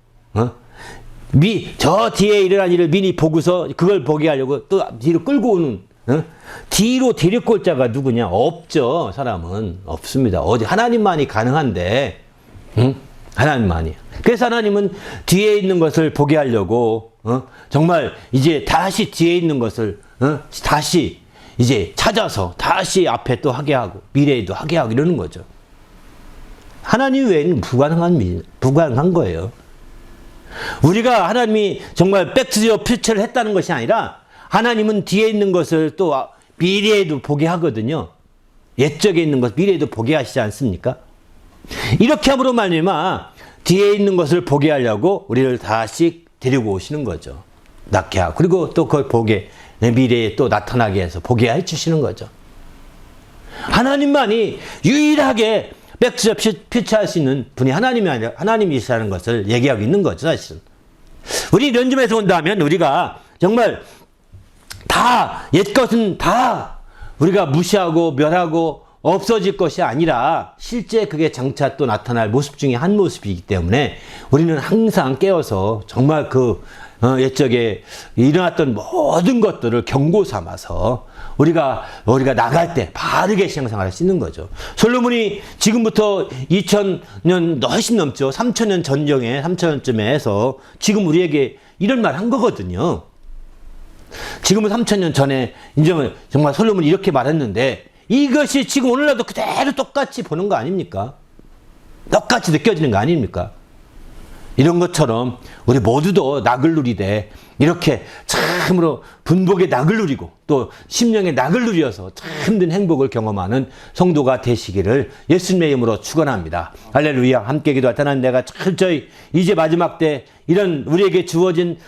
저 뒤에 일어날 일을 미리 보고서 그걸 보게 하려고 또 뒤로 끌고 오는, 뒤로 데리고 올 자가 누구냐? 없죠. 사람은 없습니다. 어디 하나님만이 가능한데, 하나님만이. 그래서 하나님은 뒤에 있는 것을 보게 하려고 정말 이제 다시 뒤에 있는 것을 다시 이제 찾아서 다시 앞에 또 하게 하고 미래에도 하게 하고 이러는 거죠. 하나님 외에는 불가능한 거예요. 우리가 하나님이 정말 백투더 퓨처를 했다는 것이 아니라, 하나님은 뒤에 있는 것을 또 미래에도 보게 하거든요. 옛적에 있는 것 미래에도 보게 하시지 않습니까? 이렇게 함으로 말미암아 뒤에 있는 것을 보게 하려고 우리를 다시 데리고 오시는 거죠. 낳게 하고, 그리고 또 그걸 보게, 미래에 또 나타나게 해서 보게 해주시는 거죠. 하나님만이 유일하게 백투더 퓨처 할 수 있는 분이 하나님이 아니라 하나님이시라는 것을 얘기하고 있는 거죠, 사실은. 우리 이런 점에서 본다면 우리가 정말 옛것은 다 우리가 무시하고 멸하고 없어질 것이 아니라 실제 그게 장차 또 나타날 모습 중에 한 모습이기 때문에 우리는 항상 깨어서 정말 옛적에 일어났던 모든 것들을 경고 삼아서 우리가 나갈 때 바르게 신앙생활을 할 수 있는 거죠. 솔로몬이 지금부터 2000년 훨씬 넘죠. 3000년 전경에 3000년쯤에 해서 지금 우리에게 이런 말 한 거거든요. 지금은 3000년 전에 인정을 정말 솔로몬이 이렇게 말했는데, 이것이 지금 오늘날도 그대로 똑같이 보는 거 아닙니까? 똑같이 느껴지는 거 아닙니까? 이런 것처럼 우리 모두도 낙을 누리되 이렇게 참으로 분복의 낙을 누리고 또 심령의 낙을 누려서 참 힘든 행복을 경험하는 성도가 되시기를 예수님의 이름으로 축원합니다. 할렐루야. 함께 기도할 때는 내가 철저히 이제 마지막 때 이런 우리에게 주어진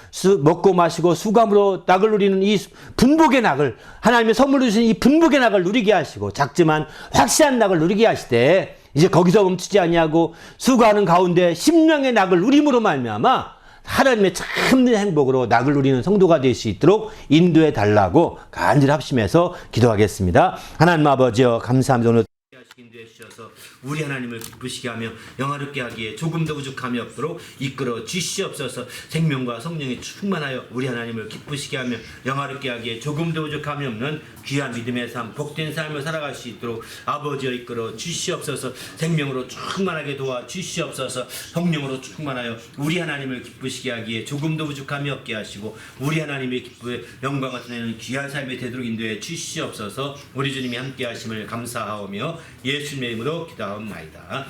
먹고 마시고 수감으로 낙을 누리는 이 분복의 낙을, 하나님의 선물로 주신 이 분복의 낙을 누리게 하시고 작지만 확실한 낙을 누리게 하시되, 이제 거기서 멈추지 아니하고 수고하는 가운데 심령의 낙을 누림으로 말미암아 하나님의 참된 행복으로 낙을 누리는 성도가 될 수 있도록 인도해 달라고 간절히 합심해서 기도하겠습니다. 하나님 아버지여, 감사합니다. 오늘 하시긴 되셔서 주셔서 우리 하나님을 기쁘시게 하며 영화롭게 하기에 조금도 부족함이 없도록 이끌어 주시옵소서. 생명과 성령이 충만하여 우리 하나님을 기쁘시게 하며 영화롭게 하기에 조금도 부족함이 없는 귀한 믿음의 삶, 복된 삶을 살아갈 수 있도록 아버지여 이끌어 주시옵소서. 생명으로 충만하게 도와 주시옵소서. 성령으로 충만하여 우리 하나님을 기쁘시게 하기에 조금도 부족함이 없게 하시고 우리 하나님의 기쁨의 영광 같은 애는 귀한 삶이 되도록 인도해 주시옵소서. 우리 주님이 함께 하심을 감사하오며 예수님의 이름으로 기도하옵나이다.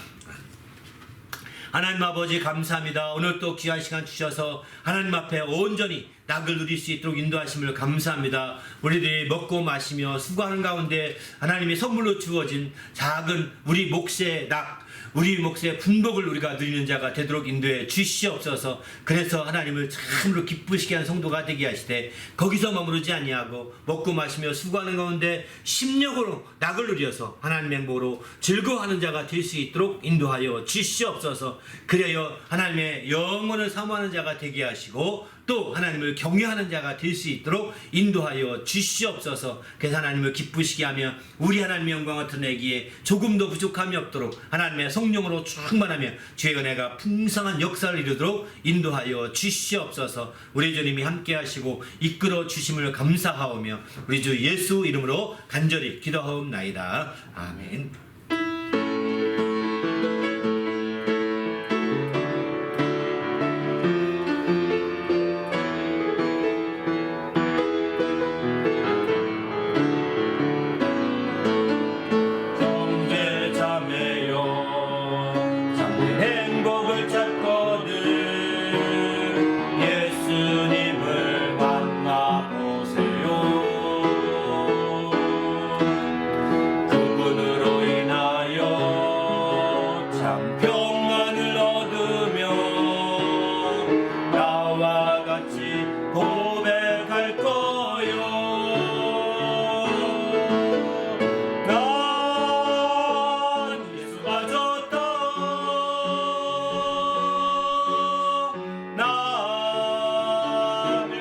하나님 아버지 감사합니다. 오늘 또 귀한 시간 주셔서 하나님 앞에 온전히 낙을 누릴 수 있도록 인도하심을 감사합니다. 우리들이 먹고 마시며 수고하는 가운데 하나님의 선물로 주어진 작은 우리 몫의 낙, 우리 몫의 분복을 우리가 누리는 자가 되도록 인도해 주시옵소서. 그래서 하나님을 참으로 기쁘시게 하는 성도가 되게 하시되 거기서 머무르지 아니하고 먹고 마시며 수고하는 가운데 심령으로 낙을 누려서 하나님의 행복으로 즐거워하는 자가 될 수 있도록 인도하여 주시옵소서. 그래야 하나님의 영혼을 사모하는 자가 되게 하시고 또 하나님을 경외하는 자가 될 수 있도록 인도하여 주시옵소서. 그래서 하나님을 기쁘시게 하며 우리 하나님의 영광을 드러내기에 조금도 부족함이 없도록 하나님의 성령으로 충만하며 주의 은혜가 풍성한 역사를 이루도록 인도하여 주시옵소서. 우리 주님이 함께 하시고 이끌어 주심을 감사하오며 우리 주 예수 이름으로 간절히 기도하옵나이다. 아멘.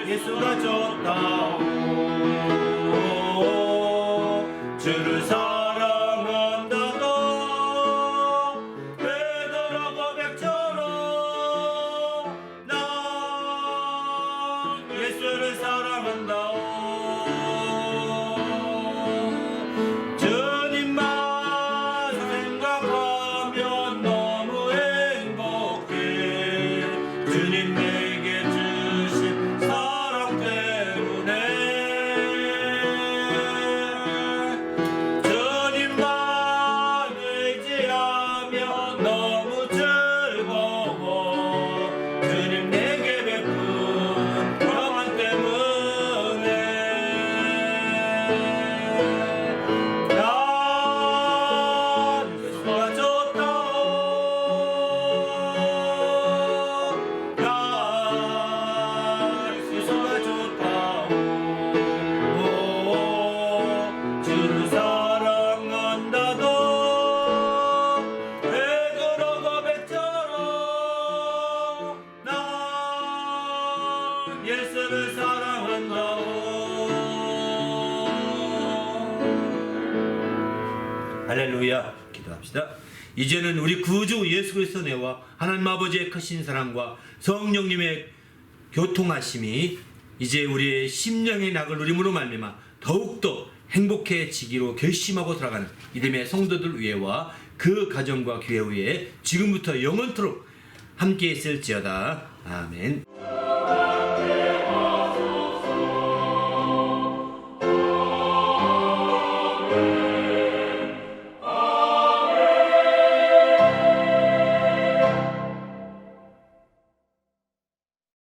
예수가 좋다오. 주를 사랑한다고 베드로 고백처럼 난 예수를 사랑한다오. 주님만 생각하면 너무 행복해. 주님 내게 주신 사랑 때문에 주님만 의지하면 너무 즐거워. 주님 내게 베푼 평안 때문에 난 예수가 좋다오. 난 예수가 좋다오. 주를 사랑한다도 베드로 고백처럼 난 예수를 사랑한다오. 할렐루야. 기도합시다. 이제는 우리 구주 예수 그리스도 내와 하나님 아버지의 크신 사랑과 성령님의 교통하심이 이제 우리의 심령의 낙을 누림으로 말미암아 더욱더 행복해지기로 결심하고 돌아가는 이듬해 성도들 위에와 그 가정과 교회 위에 지금부터 영원토록 함께 있을지어다. 아멘.